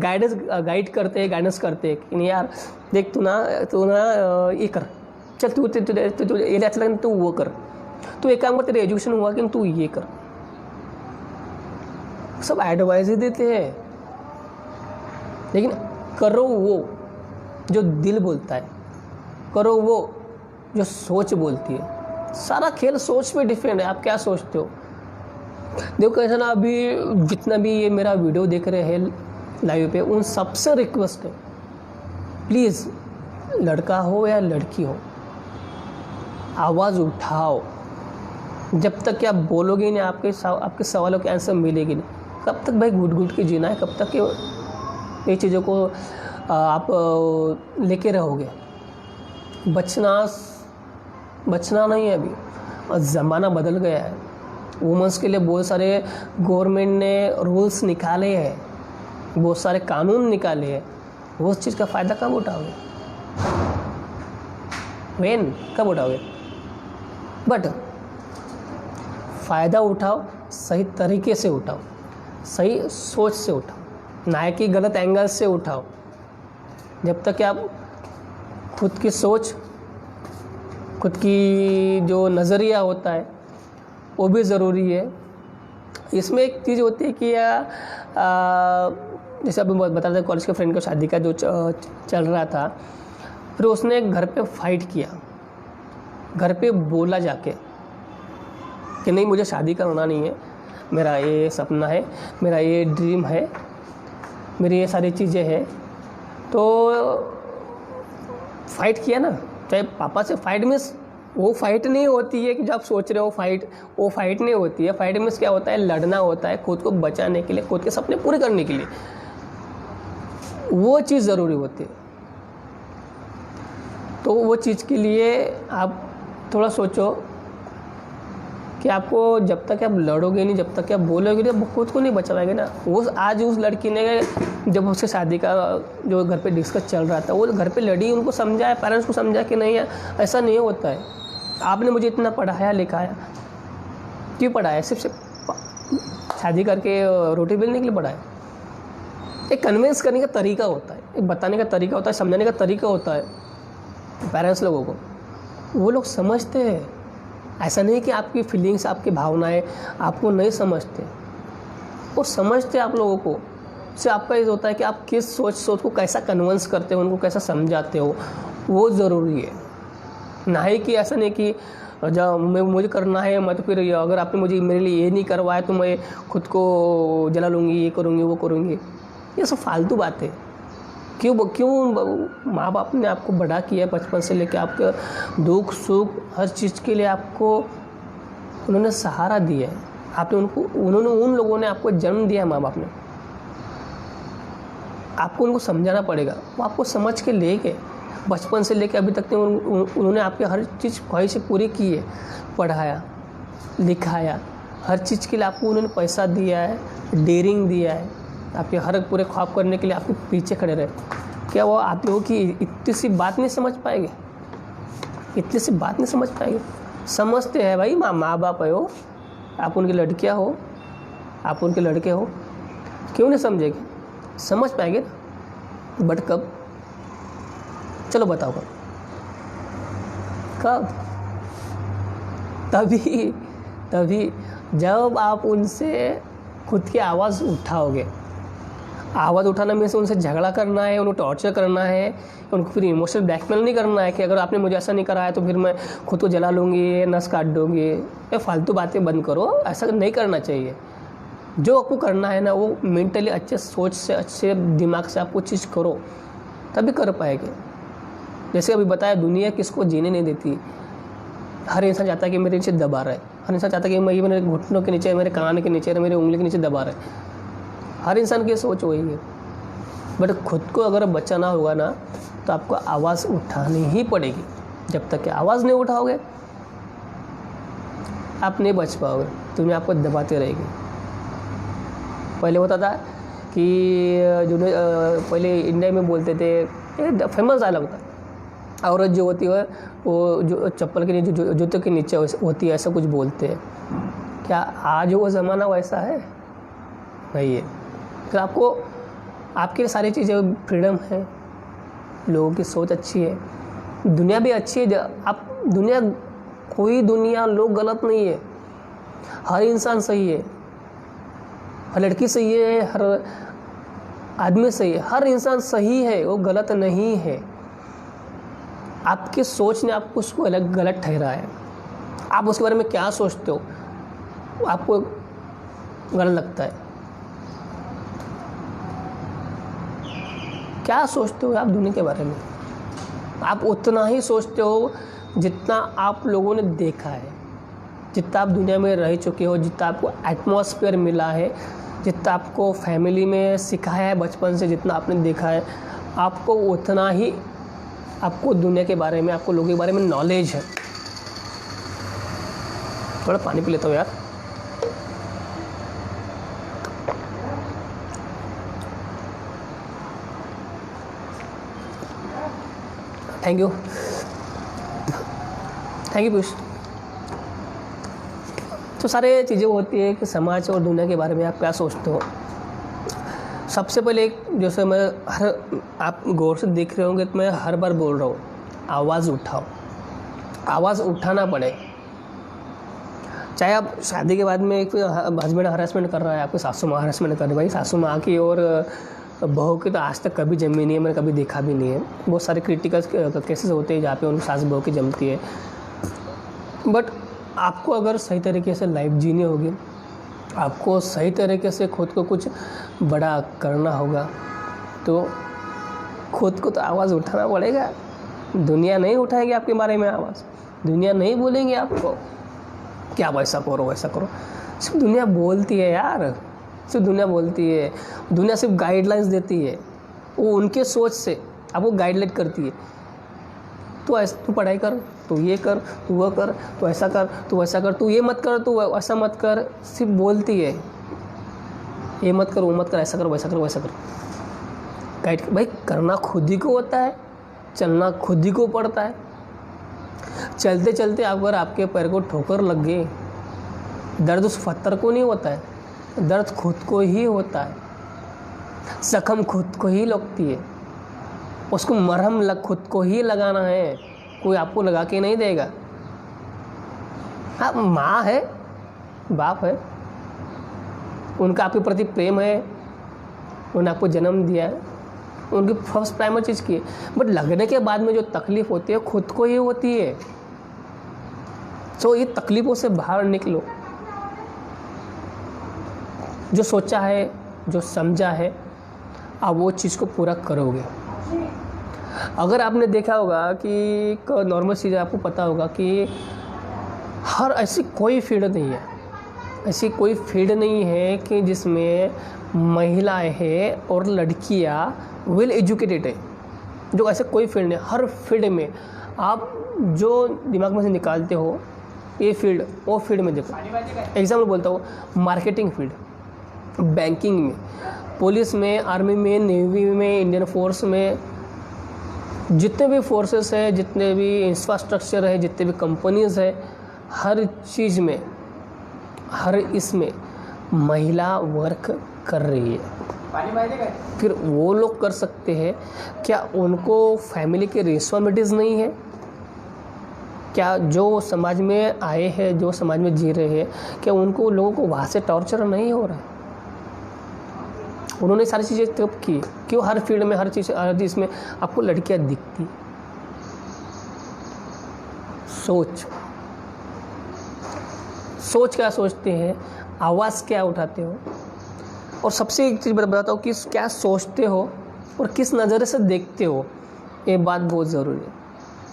Speaker 1: गाइड करते हैं कि नहीं यार देख, तू ना ये कर, चल तू ये अच्छा लगे तू वो कर, तू एक काम कर, तेरे एजुकेशन हुआ कि तू ये कर। सब एडवाइस ही देते हैं, लेकिन करो वो जो दिल बोलता है, करो वो जो सोच बोलती है। सारा खेल सोच पे डिपेंड है, आप क्या सोचते हो। देखो कैसा ना, अभी जितना भी ये मेरा वीडियो देख रहे हैं लाइव पे, उन सबसे रिक्वेस्ट है, प्लीज़ लड़का हो या लड़की हो, आवाज़ उठाओ। जब तक कि आप बोलोगे नहीं, आपके सवालों के आंसर मिलेगी नहीं। कब तक भाई घुट के जीना है? कब तक ये चीज़ों को आप लेके रहोगे? बचना नहीं है अभी, और ज़माना बदल गया है। वुमेंस के लिए बहुत सारे गवर्नमेंट ने रूल्स निकाले हैं, बहुत सारे कानून निकाले हैं। वो उस चीज़ का फ़ायदा कब उठाओगे? कब उठाओगे? बट फ़ायदा उठाओ, सही तरीके से उठाओ, सही सोच से उठाओ, ना कि गलत एंगल से उठाओ। जब तक कि आप खुद की सोच, खुद की जो नज़रिया होता है वो भी ज़रूरी है। इसमें एक चीज़ होती है कि जैसे अभी बता रहे थे, कॉलेज के फ्रेंड का शादी का जो चल रहा था, फिर उसने घर पे फाइट किया, घर पे बोला जाके कि नहीं मुझे शादी करना नहीं है, मेरा ये सपना है, मेरा ये ड्रीम है, मेरी ये सारी चीज़ें हैं। तो फाइट किया ना, चाहे पापा से फाइट मीन्स वो फाइट नहीं होती है कि जब आप सोच रहे हो वो फाइट नहीं होती है। फाइट मीन्स क्या होता है? लड़ना होता है, खुद को बचाने के लिए, खुद के सपने पूरे करने के लिए। वो चीज़ ज़रूरी होती है। तो वो चीज़ के लिए आप थोड़ा सोचो कि आपको जब तक आप लड़ोगे नहीं, जब तक आप बोलोगे नहीं, आप खुद को नहीं बचा पाएंगे ना। वो आज उस लड़की ने, जब उसके शादी का जो घर पे डिस्कस चल रहा था, वो घर पे लड़ी, उनको समझाया, पेरेंट्स को समझा कि नहीं ऐसा नहीं होता है, आपने मुझे इतना पढ़ाया लिखाया, क्यों पढ़ाया? सिर्फ शादी करके रोटी बेलने के लिए पढ़ाया? एक कन्विंस करने का तरीका होता है, एक बताने का तरीका होता है, समझाने का तरीका होता है पेरेंट्स लोगों को। वो लोग समझते हैं। ऐसा नहीं कि आपकी फीलिंग्स, आपकी भावनाएं आपको नहीं समझते, वो समझते आप लोगों को। से आपका ये होता है कि आप किस सोच को कैसा कन्विंस करते हो, उनको कैसा समझाते हो, वो ज़रूरी है। ना ही कि ऐसा नहीं कि जब मुझे करना है, मैं तो फिर अगर आपने मेरे लिए ये नहीं करवाया तो मैं खुद को जला लूँगी, ये करूँगी, वो करूँगी। ये सब फालतू बातें। क्यों माँ बाप ने आपको बड़ा किया बचपन से लेकर, आपके दुख सुख हर चीज़ के लिए आपको उन्होंने सहारा दिया है। उन लोगों ने आपको जन्म दिया, माँ बाप ने। आपको उनको समझाना पड़ेगा। वो आपको समझ के ले गए, बचपन से लेकर अभी तक उन्होंने आपकी हर चीज़ ख्वाहिशें पूरी की है, पढ़ाया लिखाया, हर चीज़ के लिए आपको उन्होंने पैसा दिया है, डेयरिंग दिया है, आपके हर पूरे ख्वाब करने के लिए आपके पीछे खड़े रहे। क्या वो आप लोगों की इतनी सी बात नहीं समझ पाएंगे? इतनी सी बात नहीं समझ पाएंगे? समझते हैं भाई, माँ बाप है हो, आप उनकी लड़कियाँ हो, आप उनके लड़के हो, क्यों नहीं समझेंगे? समझ पाएंगे ना। बट कब? चलो बताओ कब? तभी जब आप उनसे खुद की आवाज़ उठाओगे, आवाज़ उठाना मीन्स उनसे झगड़ा करना है, उनको टॉर्चर करना है, उनको फिर इमोशनल ब्लैकमेल नहीं करना है कि अगर आपने मुझे ऐसा नहीं करा है तो फिर मैं खुद को जला लूँगी, नस काट दूँगी। ये फालतू बातें बंद करो, ऐसा नहीं करना चाहिए। जो आपको करना है ना वो मेंटली अच्छे सोच से, अच्छे दिमाग से आपको चीज़ करो, तभी कर पाएंगे। जैसे अभी बताया, दुनिया किसको जीने नहीं देती। हर इंसान चाहता है कि मेरे नीचे दबा रहा है, हर इंसान चाहता है कि मैं मेरे घुटनों के नीचे, मेरे कान के नीचे, मेरे उंगली के नीचे दबा रहा है। हर इंसान की सोच वही है। बट खुद को अगर बचाना होगा ना तो आपको आवाज़ उठानी ही पड़ेगी। जब तक कि आवाज़ नहीं उठाओगे आप नहीं बच पाओगे, दुनिया आपको दबाते रहेगी। पहले होता था कि जो पहले इंडिया में बोलते थे, एक फेमस डायलॉग था, औरत जो होती है वो जो चप्पल के नीचे, जूते के नीचे होती है, ऐसा कुछ बोलते हैं। क्या आज वो ज़माना वैसा है? नहीं है। तो आपको आपकी सारी चीज़ें फ्रीडम है, लोगों की सोच अच्छी है, दुनिया भी अच्छी है। आप दुनिया, कोई दुनिया लोग गलत नहीं है, हर इंसान सही है, हर लड़की सही है, हर आदमी सही है, हर इंसान सही है, वो गलत नहीं है। आपकी सोच ने आपको उसको अलग गलत ठहरा है। आप उसके बारे में क्या सोचते हो आपको गलत लगता है। क्या सोचते हो आप दुनिया के बारे में? आप उतना ही सोचते हो जितना आप लोगों ने देखा है, जितना आप दुनिया में रह चुके हो, जितना आपको एटमॉस्फेयर मिला है, जितना आपको फैमिली में सिखाया है बचपन से, जितना आपने देखा है, आपको उतना ही आपको दुनिया के बारे में, आपको लोगों के बारे में नॉलेज है। थोड़ा पानी पी लेता हूँ यार। Thank you Piyush. तो सारे चीज़ें होती है कि समाज और दुनिया के बारे में आप क्या सोचते हो। सबसे पहले एक, जैसे आप गौर से देख रहे होंगे तो मैं हर बार बोल रहा हूँ, आवाज़ उठाओ। आवाज़ उठाना पड़े। चाहे आप शादी के बाद में एक हस्बैंड हरासमेंट कर रहा है, आपकी सासू माँ हरासमेंट कर रही है, भाई सासू माँ की और बहू की तो आज तक कभी जमी नहीं है, मैंने कभी देखा भी नहीं है। बहुत सारे क्रिटिकल केसेस होते हैं जहाँ पे उनकी सास बहू की जमती है। बट आपको अगर सही तरीके से लाइफ जीनी होगी, आपको सही तरीके से खुद को कुछ बड़ा करना होगा, तो खुद को तो आवाज़ उठाना पड़ेगा। दुनिया नहीं उठाएगी आपके बारे में आवाज़, दुनिया नहीं बोलेंगे आपको कि आप ऐसा करो वैसा करो। सिर्फ दुनिया बोलती है यार, सिर्फ दुनिया बोलती है। दुनिया सिर्फ गाइडलाइंस देती है, वो उनके सोच से आपको गाइडलाइन करती है। तो ऐसा, तू पढ़ाई कर, तू ये कर, तू वो कर, तू ऐसा कर, तू वैसा कर, तू ये मत कर, तू ऐसा मत कर। सिर्फ बोलती है, ये मत कर, वो मत कर, ऐसा कर, वैसा कर, वैसा कर। गाइड भाई करना खुद ही को होता है, चलना खुद ही को पड़ता है। चलते चलते अगर आपके पैर को ठोकर लग गई, दर्द उस पत्थर को नहीं होता है, दर्द खुद को ही होता है। जख्म खुद को ही लगती है, उसको मरहम खुद को ही लगाना है, कोई आपको लगा के नहीं देगा। हाँ, माँ है, बाप है, उनका आपके प्रति प्रेम है, उन्होंने आपको जन्म दिया है, उनकी फर्स्ट प्राइमरी चीज़ की है। बट लगने के बाद में जो तकलीफ होती है खुद को ही होती है। तो ये तकलीफ़ों से बाहर निकलो। जो सोचा है, जो समझा है, आप वो चीज़ को पूरा करोगे। अगर आपने देखा होगा कि एक नॉर्मल चीज़ आपको पता होगा कि हर ऐसी कोई फील्ड नहीं है, ऐसी कोई फील्ड नहीं है कि जिसमें महिलाएं हैं और लड़कियां वेल एजुकेटेड है। जो ऐसे कोई फील्ड नहीं, हर फील्ड में आप जो दिमाग में से निकालते हो, ये फील्ड वो फील्ड में देखो। एग्जाम्पल बोलता हूँ, मार्केटिंग फील्ड, बैंकिंग में, पुलिस में, आर्मी में, नेवी में, इंडियन फोर्स में, जितने भी फोर्सेस है, जितने भी इंफ्रास्ट्रक्चर है, जितने भी कंपनीज है, हर चीज़ में, हर इसमें महिला वर्क कर रही है। फिर वो लोग कर सकते हैं, क्या उनको फैमिली के रिस्पॉन्सिबिलिटीज़ नहीं है? क्या जो समाज में आए हैं, जो समाज में जी रहे हैं, क्या उनको लोगों को वहाँ से टॉर्चर नहीं हो रहा है? उन्होंने सारी चीज़ें तब की, क्यों हर फील्ड में हर चीज़ में आपको लड़कियां दिखती। सोच क्या सोचते हैं, आवाज़ क्या उठाते हो, और सबसे एक चीज़ बताता हूँ कि क्या सोचते हो और किस नज़र से देखते हो, ये बात बहुत ज़रूरी है।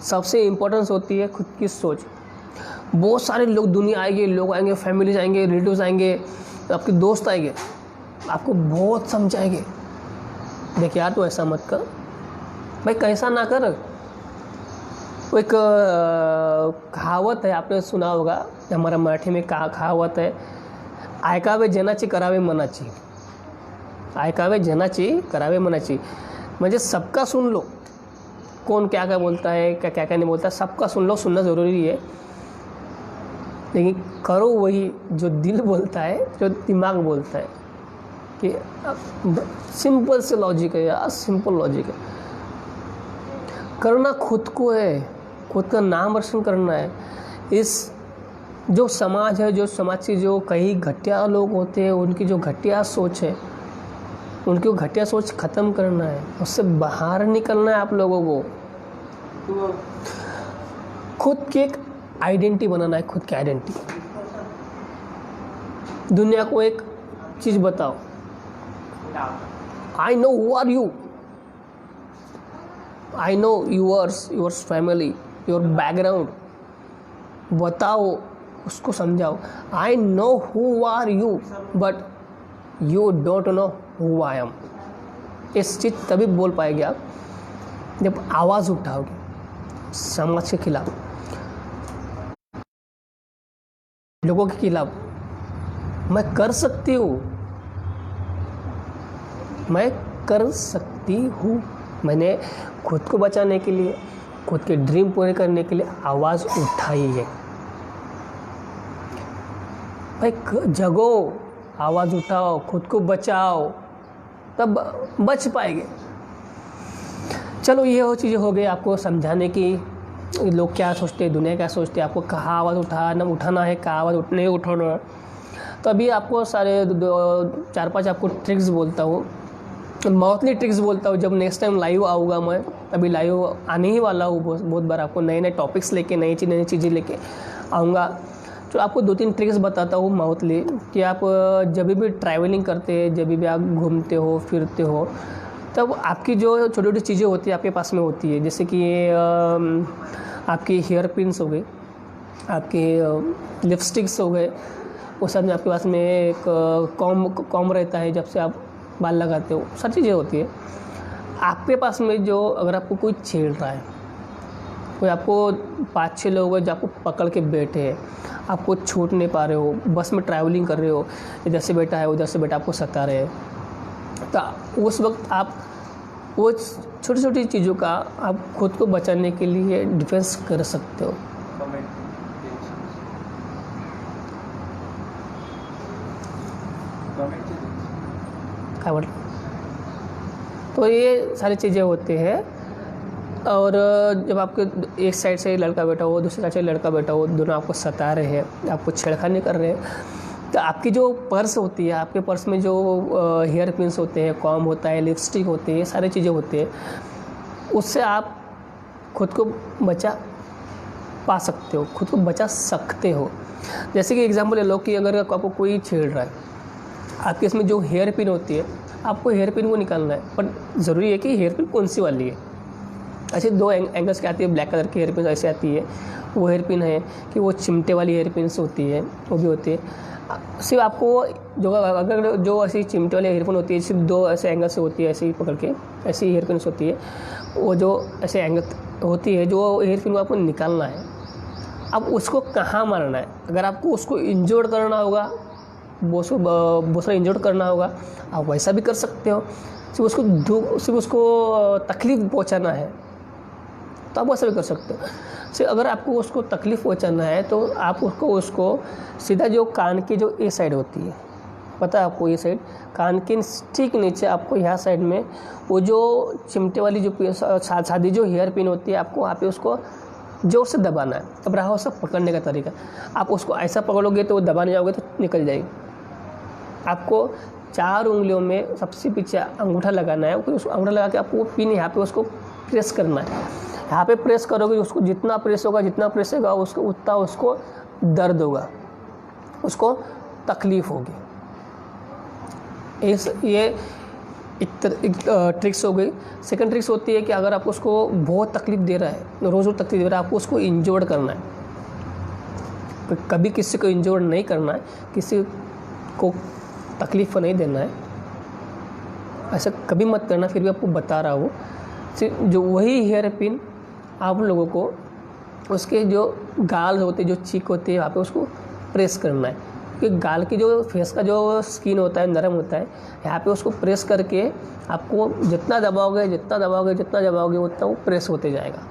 Speaker 1: सबसे इम्पोर्टेंस होती है खुद की सोच। बहुत सारे लोग दुनिया आएंगे, लोग आएंगे, फैमिलीज आएंगे, रिलेटिव्स आएंगे, आपके दोस्त आएंगे, आपको बहुत समझाएंगे, देखिए यार तो ऐसा मत कर भाई, कैसा ना कर। वो एक कहावत है, आपने सुना होगा, हमारा मराठी में कहावत है, ऐकावे जनाची करावे मनाची। ऐकावे जनाची करावे मनाची, म्हणजे सबका सुन लो, कौन क्या क्या बोलता है, क्या क्या क्या नहीं बोलता, सबका सुन लो, सुनना ज़रूरी है, लेकिन करो वही जो दिल बोलता है, जो दिमाग बोलता है। कि सिंपल से लॉजिक है यार, सिंपल लॉजिक है। करना खुद को है, खुद का नाम रोशन करना है। इस जो समाज है, जो समाज के जो कई घटिया लोग होते हैं, उनकी जो घटिया सोच है, उनकी वो घटिया सोच ख़त्म करना है, उससे बाहर निकलना है आप लोगों को। खुद की एक आइडेंटिटी बनाना है, खुद की आइडेंटिटी। दुनिया को एक चीज़ बताओ, I know who are you, I know yours family, your background, बताओ, उसको समझाओ। I know who are you but you don't know who I am. इस चीज़ तभी बोल पाएंगे आप जब आवाज़ उठाओगे समाज के खिलाफ, लोगों के खिलाफ। मैं कर सकती हूँ, मैं कर सकती हूँ। मैंने खुद को बचाने के लिए, खुद के ड्रीम पूरे करने के लिए आवाज़ उठाई है। भाई जगो, आवाज़ उठाओ, खुद को बचाओ, तब बच पाएंगे। चलो ये वो चीज़ें हो गई आपको समझाने की, लोग क्या सोचते हैं, दुनिया क्या सोचते हैं, आपको कहाँ आवाज़ उठाना है, कहाँ आवाज़ नहीं उठाना है। तो अभी आपको सारे 4-5 आपको ट्रिक्स बोलता हूँ, माउथली ट्रिक्स बोलता हूँ। जब नेक्स्ट टाइम लाइव आऊँगा मैं, अभी लाइव आने ही वाला हूँ, बहुत बार आपको नए नए टॉपिक्स लेके, नई चीज़ें लेके आऊँगा। तो आपको 2-3 ट्रिक्स बताता हूँ माउथली, कि आप जब भी ट्रैवलिंग करते हैं, जब भी आप घूमते हो फिरते हो, तब आपकी जो छोटी छोटी चीज़ें होती है आपके पास में होती है, जैसे कि आपकी हेयर पिन्स हो गई, आपके लिपस्टिक्स हो गए, उस साथ में आपके पास में एक कॉम रहता है, जब से आप बाल लगाते हो, सारी चीज़ें होती है आपके पास में। जो अगर आपको कोई छेड़ रहा है, कोई आपको 5-6 लोग हैं जो आपको पकड़ के बैठे हैं, आपको छूट नहीं पा रहे हो, बस में ट्रैवलिंग कर रहे हो, इधर से बैठा है उधर से बैठा, आपको सता रहे हैं, तो उस वक्त आप वो छोटी छोटी चीज़ों का आप खुद को बचाने के लिए डिफेंस कर सकते हो। क्या बोल, तो ये सारी चीज़ें होती हैं। और जब आपके एक साइड से लड़का बैठा हो, दूसरी साइड से लड़का बैठा हो, दोनों आपको सता रहे हैं, आपको छेड़खानी कर रहे हैं, तो आपकी जो पर्स होती है, आपके पर्स में जो हेयर पिन्स होते हैं, कॉम होता है, लिपस्टिक होती है, सारी चीज़ें होती है, उससे आप खुद को बचा पा सकते हो, खुद को बचा सकते हो। जैसे कि एग्जांपल ले लो कि अगर आपको कोई छेड़ रहा है, आपके इसमें जो हेयर पिन होती है, आपको हेयर पिन को निकालना है, पर ज़रूरी है कि हेयर पिन कौन सी वाली है। ऐसे 2 एंगल्स की आती है, ब्लैक कलर की हेयर पिन ऐसे आती है, वो हेयर पिन है कि वो चिमटे वाली हेयर पिन्स होती है, वो भी होती है। सिर्फ आपको जो अगर जो ऐसी चिमटे वाली हेयर पिन होती है, सिर्फ 2 ऐसे एंगल से होती है, ऐसे ही पकड़ के ऐसी हेयर पिन्स होती है, वो जो ऐसे एंगल होती है, जो हेयर पिन को आपको निकालना है। अब उसको कहाँ मारना है, अगर आपको उसको इंजर्ड करना होगा, बहुत सारा इंजर्ड करना होगा, आप वैसा भी कर सकते हो। सिर्फ उसको तकलीफ़ पहुँचाना है तो आप वैसा भी कर सकते हो। सिर्फ अगर आपको उसको तकलीफ़ पहुँचाना है तो आप उसको सीधा जो कान की जो ये साइड होती है, पता है आपको, ये साइड कान के ठीक नीचे आपको यहाँ साइड में वो जो चिमटे वाली जो सादी जो हेयर पिन होती है, आपको वहाँ पे उसको ज़ोर से दबाना है। अब रहा सब पकड़ने का तरीका, आप उसको ऐसा पकड़ोगे तो वो दबा नहीं जाओगे तो निकल जाएगी। आपको 4 उंगलियों में सबसे पीछे अंगूठा लगाना है, फिर उस अंगूठा लगा के आपको वो पिन यहाँ पे उसको प्रेस करना है। यहाँ पे प्रेस करोगे, उसको जितना प्रेस होगा उसको उतना उसको दर्द होगा, उसको तकलीफ़ होगी। ये एक ट्रिक्स हो गई। सेकंड ट्रिक्स होती है कि अगर आपको उसको बहुत तकलीफ़ दे रहा है, रोज़ रोज़ तकलीफ दे रहा है, आपको उसको इंजोर्ड करना है। कभी किसी को इंजोर्ड नहीं करना है, किसी को तकलीफ़ नहीं देना है, ऐसा कभी मत करना। फिर भी आपको बता रहा हूँ, जो वही हेयर पिन आप लोगों को उसके जो गाल होते, जो चीक होती है, वहाँ पे उसको प्रेस करना है। क्योंकि गाल की जो फेस का जो स्किन होता है नरम होता है, यहाँ पे उसको प्रेस करके आपको जितना दबाओगे उतना वो प्रेस होते जाएगा।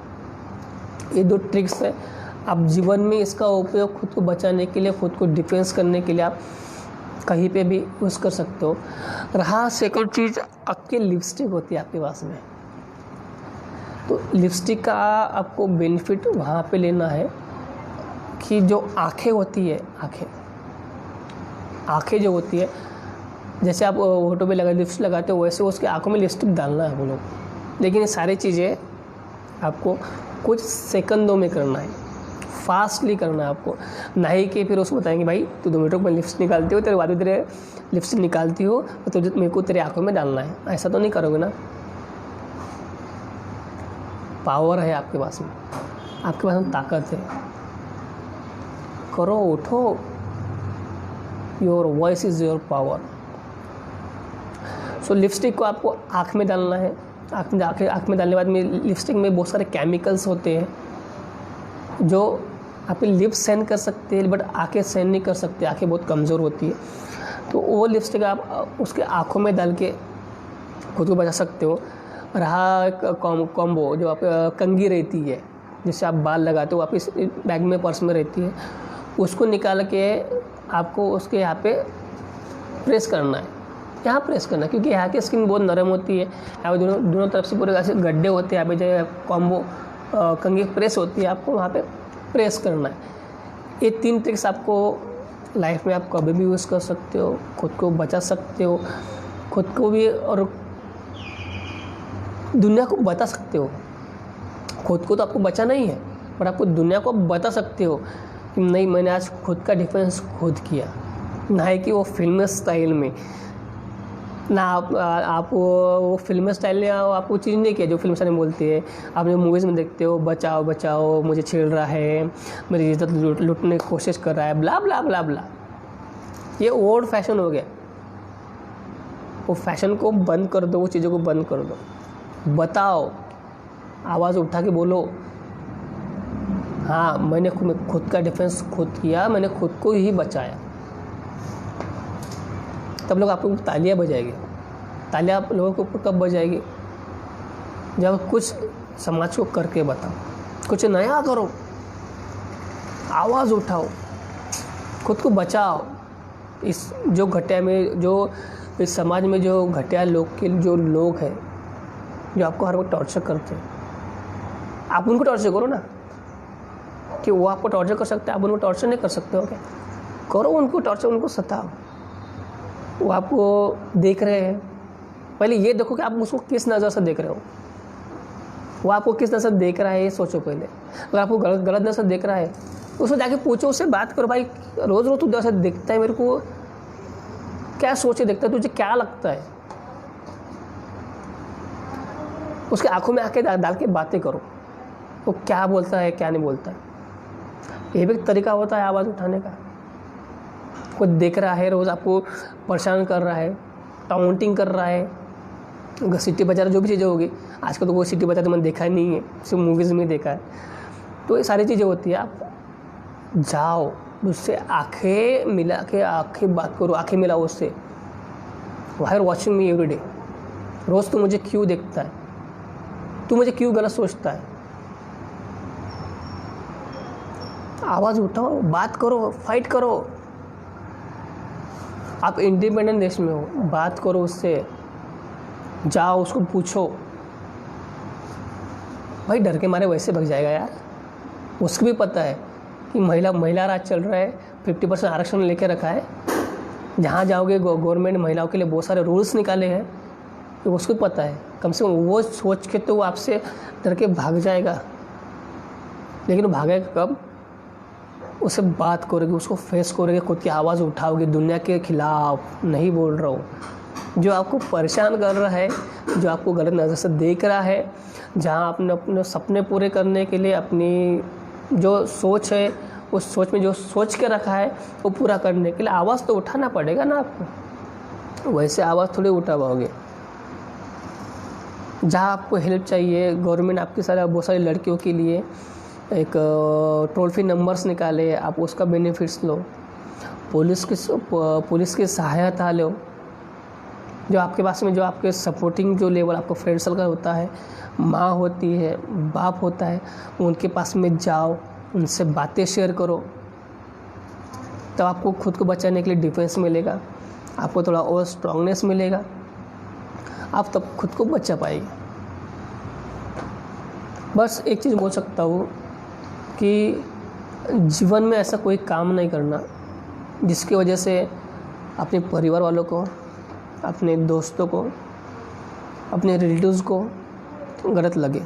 Speaker 1: ये 2 ट्रिक्स है। आप जीवन में इसका उपयोग खुद को बचाने के लिए, खुद को डिफेंस करने के लिए आप कहीं पे भी यूज़ कर सकते हो। रहा सेकंड चीज़, आपकी लिपस्टिक होती है आपके पास में, तो लिपस्टिक का आपको बेनिफिट वहाँ पे लेना है कि जो आँखें होती है, आँखें जो होती है, जैसे आप होठों पे लिपस्टिक लगाते हो वैसे उसके आँखों में लिपस्टिक डालना है वो लोग। लेकिन ये सारी चीज़ें आपको कुछ सेकंडों में करना है, फास्टली करना है आपको। ना ही कि फिर उसको बताएंगे भाई तू 2 मिनटों में लिपस्टिक निकालती हो, तेरे बाद में तेरे लिपस्टिक निकालती हो तो मेरे को तेरे आँखों में डालना है, ऐसा तो नहीं करोगे ना। पावर है आपके पास में, ताकत है, करो, उठो। Your voice is your power. So lipstick को आपको आँख में डालना है। आँख में डालने के बाद में लिपस्टिक में बहुत सारे केमिकल्स होते हैं जो आपके लिप्स सहन कर सकते हैं, बट आँखें सहन नहीं कर सकते, आँखें बहुत कमज़ोर होती है। तो वो लिपस्टिक आप उसके आँखों में डाल के खुद को बचा सकते हो। रहा कॉम्बो, जो आप कंघी रहती है जिससे आप बाल लगाते हो, वापस बैग में पर्स में रहती है, उसको निकाल के आपको उसके यहाँ पे प्रेस करना है, क्योंकि यहाँ की स्किन बहुत नरम होती है। यहाँ पे दोनों तरफ से पूरे ऐसे गड्ढे होते हैं, यहाँ पे जो कॉम्बो कंघी प्रेस होती है, आपको वहाँ पे प्रेस करना है। ये 3 ट्रिक्स आपको लाइफ में आप कभी भी यूज़ कर सकते हो, खुद को बचा सकते हो, खुद को भी और दुनिया को बता सकते हो। खुद को तो आपको बचाना ही है, पर आपको दुनिया को बता सकते हो कि नहीं, मैंने आज खुद का डिफेंस खुद किया। ना है कि वो फिल्म स्टाइल में, ना आप वो फिल्म स्टाइल में आप वो चीज़ नहीं किया जो फिल्म स्टाइल में बोलती है। आप जो मूवीज़ में देखते हो, बचाओ बचाओ, मुझे छेड़ रहा है, मेरी इज्जत लूटने की कोशिश कर रहा है, ब्ला ब्ला ब्ला ब्ला। ये ओल्ड फैशन हो गया। वो फैशन को बंद कर दो, वो चीज़ों को बंद कर दो। बताओ, आवाज़ उठा के बोलो, हाँ मैंने खुद का डिफेंस खुद किया, मैंने खुद को ही बचाया। तब लोग आपको तालियां बजाएंगे। तालियां आप लोगों को कब बजाएगी? जब कुछ समाज को करके बताओ, कुछ नया करो, आवाज़ उठाओ, खुद को बचाओ। इस जो घटिया में, जो इस समाज में जो घटिया लोग हैं, जो आपको हर वक्त टॉर्चर करते हैं, आप उनको टॉर्चर करो ना। कि वो आपको टॉर्चर कर सकते हैं, आप उनको टॉर्चर नहीं कर सकते हो क्या? करो उनको टॉर्चर, उनको सताओ। वो आपको देख रहे हैं, पहले ये देखो कि आप उसको किस नज़र से देख रहे हो। वो आपको किस नज़र से देख रहा है ये सोचो पहले। अगर आपको गलत नज़र से देख रहा है तो उसको जाके पूछो, उससे बात करो, भाई रोज़ रोज़ तू जैसे देखता है, मेरे को क्या सोचे देखता है, तुझे क्या लगता है? उसके आंखों में आके डाल के बातें करो, वो क्या बोलता है क्या नहीं बोलता है। ये भी एक तरीका होता है आवाज़ उठाने का। कोई देख रहा है, रोज़ आपको परेशान कर रहा है, टाउंटिंग कर रहा है, सिटी बजा रहा, जो भी चीज़ें होगी। आजकल तो कोई सिटी बजा तो मैंने देखा ही नहीं है, सिर्फ मूवीज़ में देखा है। तो ये सारी चीज़ें होती है। आप जाओ उससे आंखें मिला के आंखें बात करो, आंखें मिलाओ उससे। Why are watching me every day, रोज़ तू मुझे क्यों देखता है, तू मुझे क्यों गलत सोचता है। आवाज़ उठाओ, बात करो, फाइट करो। आप इंडिपेंडेंट देश में हो, बात करो उससे, जाओ उसको पूछो। भाई डर के मारे वैसे भग जाएगा यार। उसको भी पता है कि महिला राज चल रहा है, 50% आरक्षण लेके रखा है, जहाँ जाओगे गवर्नमेंट महिलाओं के लिए बहुत सारे रूल्स निकाले हैं, तो उसको पता है, कम से कम वो सोच के तो वो आपसे डर के भाग जाएगा। लेकिन वो भागेगा कब? उससे बात करोगे, उसको फेस करोगे, खुद की आवाज़ उठाओगे दुनिया के खिलाफ। नहीं बोल रहा हूँ, जो आपको परेशान कर रहा है, जो आपको गलत नज़र से देख रहा है, जहाँ आपने अपने सपने पूरे करने के लिए अपनी जो सोच है, उस सोच में जो सोच के रखा है वो पूरा करने के लिए आवाज़ तो उठाना पड़ेगा ना आपको। वैसे आवाज़ थोड़ी उठा पाओगे। जहाँ आपको हेल्प चाहिए, गवर्नमेंट आपके सारे बहुत सारी लड़कियों के लिए एक टोल फ्री नंबर्स निकाले, आप उसका बेनिफिट्स लो। पुलिस की सहायता लो। जो आपके पास में जो आपके सपोर्टिंग जो लेवल आपको फ्रेंड सर्कल होता है, माँ होती है, बाप होता है, उनके पास में जाओ, उनसे बातें शेयर करो। तब आपको खुद को बचाने के लिए डिफेंस मिलेगा, आपको थोड़ा और स्ट्रांगनेस मिलेगा, आप तब खुद को बचा पाएंगे। बस एक चीज़ बोल सकता हूँ कि जीवन में ऐसा कोई काम नहीं करना जिसकी वजह से अपने परिवार वालों को, अपने दोस्तों को, अपने रिलेटिव्स को गलत लगे,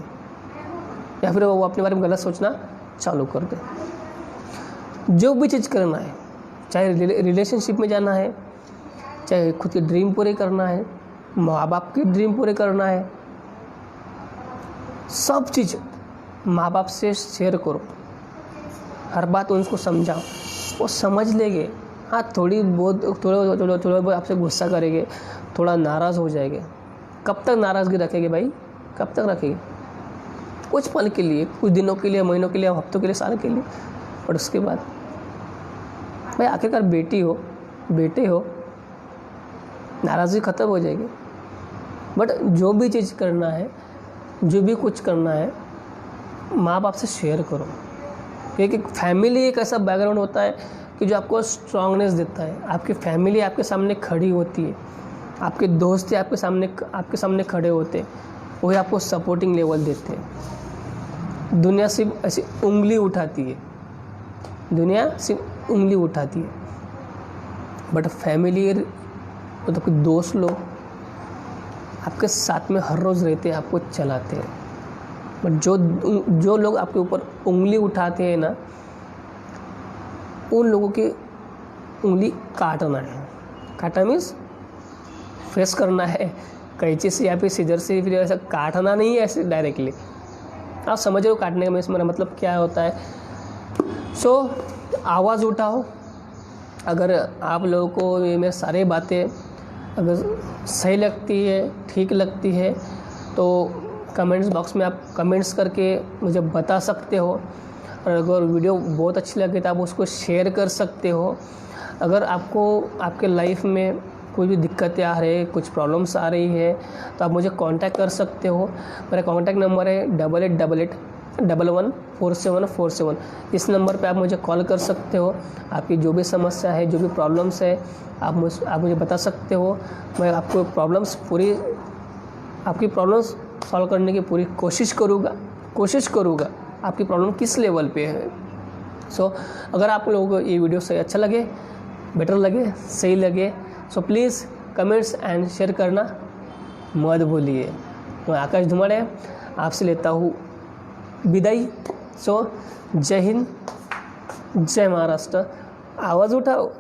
Speaker 1: या फिर वो अपने बारे में गलत सोचना चालू कर दे। जो भी चीज़ करना है, चाहे रिलेशनशिप में जाना है, चाहे खुद की ड्रीम पूरे करना है, माँ बाप की ड्रीम पूरे करना है, सब चीज़ माँ बाप से शेयर करो। हर बात उनको समझाओ, वो समझ लेंगे। हाँ, थोड़ा बहुत आपसे गुस्सा करेंगे, थोड़ा नाराज़ हो जाएंगे। कब तक नाराज़गी रखेंगे भाई? कब तक रखेंगे? कुछ पल के लिए, कुछ दिनों के लिए, महीनों के लिए, हफ्तों के लिए, साल के लिए, और उसके बाद भाई आखिरकार बेटे हो, नाराज़गी ख़त्म हो जाएगी। बट जो भी चीज़ करना है, जो भी कुछ करना है, माँ बाप से शेयर करो। क्योंकि फैमिली एक ऐसा बैकग्राउंड होता है कि जो आपको स्ट्रांगनेस देता है। आपकी फैमिली आपके सामने खड़ी होती है, आपके दोस्त आपके सामने खड़े होते हैं, वही आपको सपोर्टिंग लेवल देते हैं। दुनिया सिर्फ ऐसी उंगली उठाती है, बट फैमिली मतलब कि दोस्त लोग आपके साथ में हर रोज़ रहते हैं, आपको चलाते हैं। बट जो लोग आपके ऊपर उंगली उठाते हैं ना, उन लोगों की उंगली काटना है। काटना मीन्स फेस करना है, कैंची से या फिर सीजर से, फिर ऐसा काटना नहीं है ऐसे डायरेक्टली। आप समझ रहे हो काटने का मेरा मतलब क्या होता है। सो आवाज़ उठाओ। अगर आप लोगों को ये मेरी सारी बातें अगर सही लगती है, ठीक लगती है, तो कमेंट्स बॉक्स में आप कमेंट्स करके मुझे बता सकते हो। और अगर वीडियो बहुत अच्छी लगे तो आप उसको शेयर कर सकते हो। अगर आपको आपके लाइफ में कोई भी दिक्कतें आ रही है, कुछ प्रॉब्लम्स आ रही है, तो आप मुझे कांटेक्ट कर सकते हो। मेरा कांटेक्ट नंबर है 8888114747। इस नंबर पे आप मुझे कॉल कर सकते हो। आपकी जो भी समस्या है, जो भी प्रॉब्लम्स है, आप मुझे बता सकते हो। मैं आपको आपकी प्रॉब्लम्स सॉल्व करने की पूरी कोशिश करूँगा आपकी प्रॉब्लम किस लेवल पे है। सो अगर आप लोगों को ये वीडियो सही अच्छा लगे, बेटर लगे, सही लगे, so please comments and share करना मत भूलिए। मैं आकाश धुमाड़े आपसे लेता हूँ विदाई। सो जय हिंद, जय महाराष्ट्र। आवाज़ उठाओ।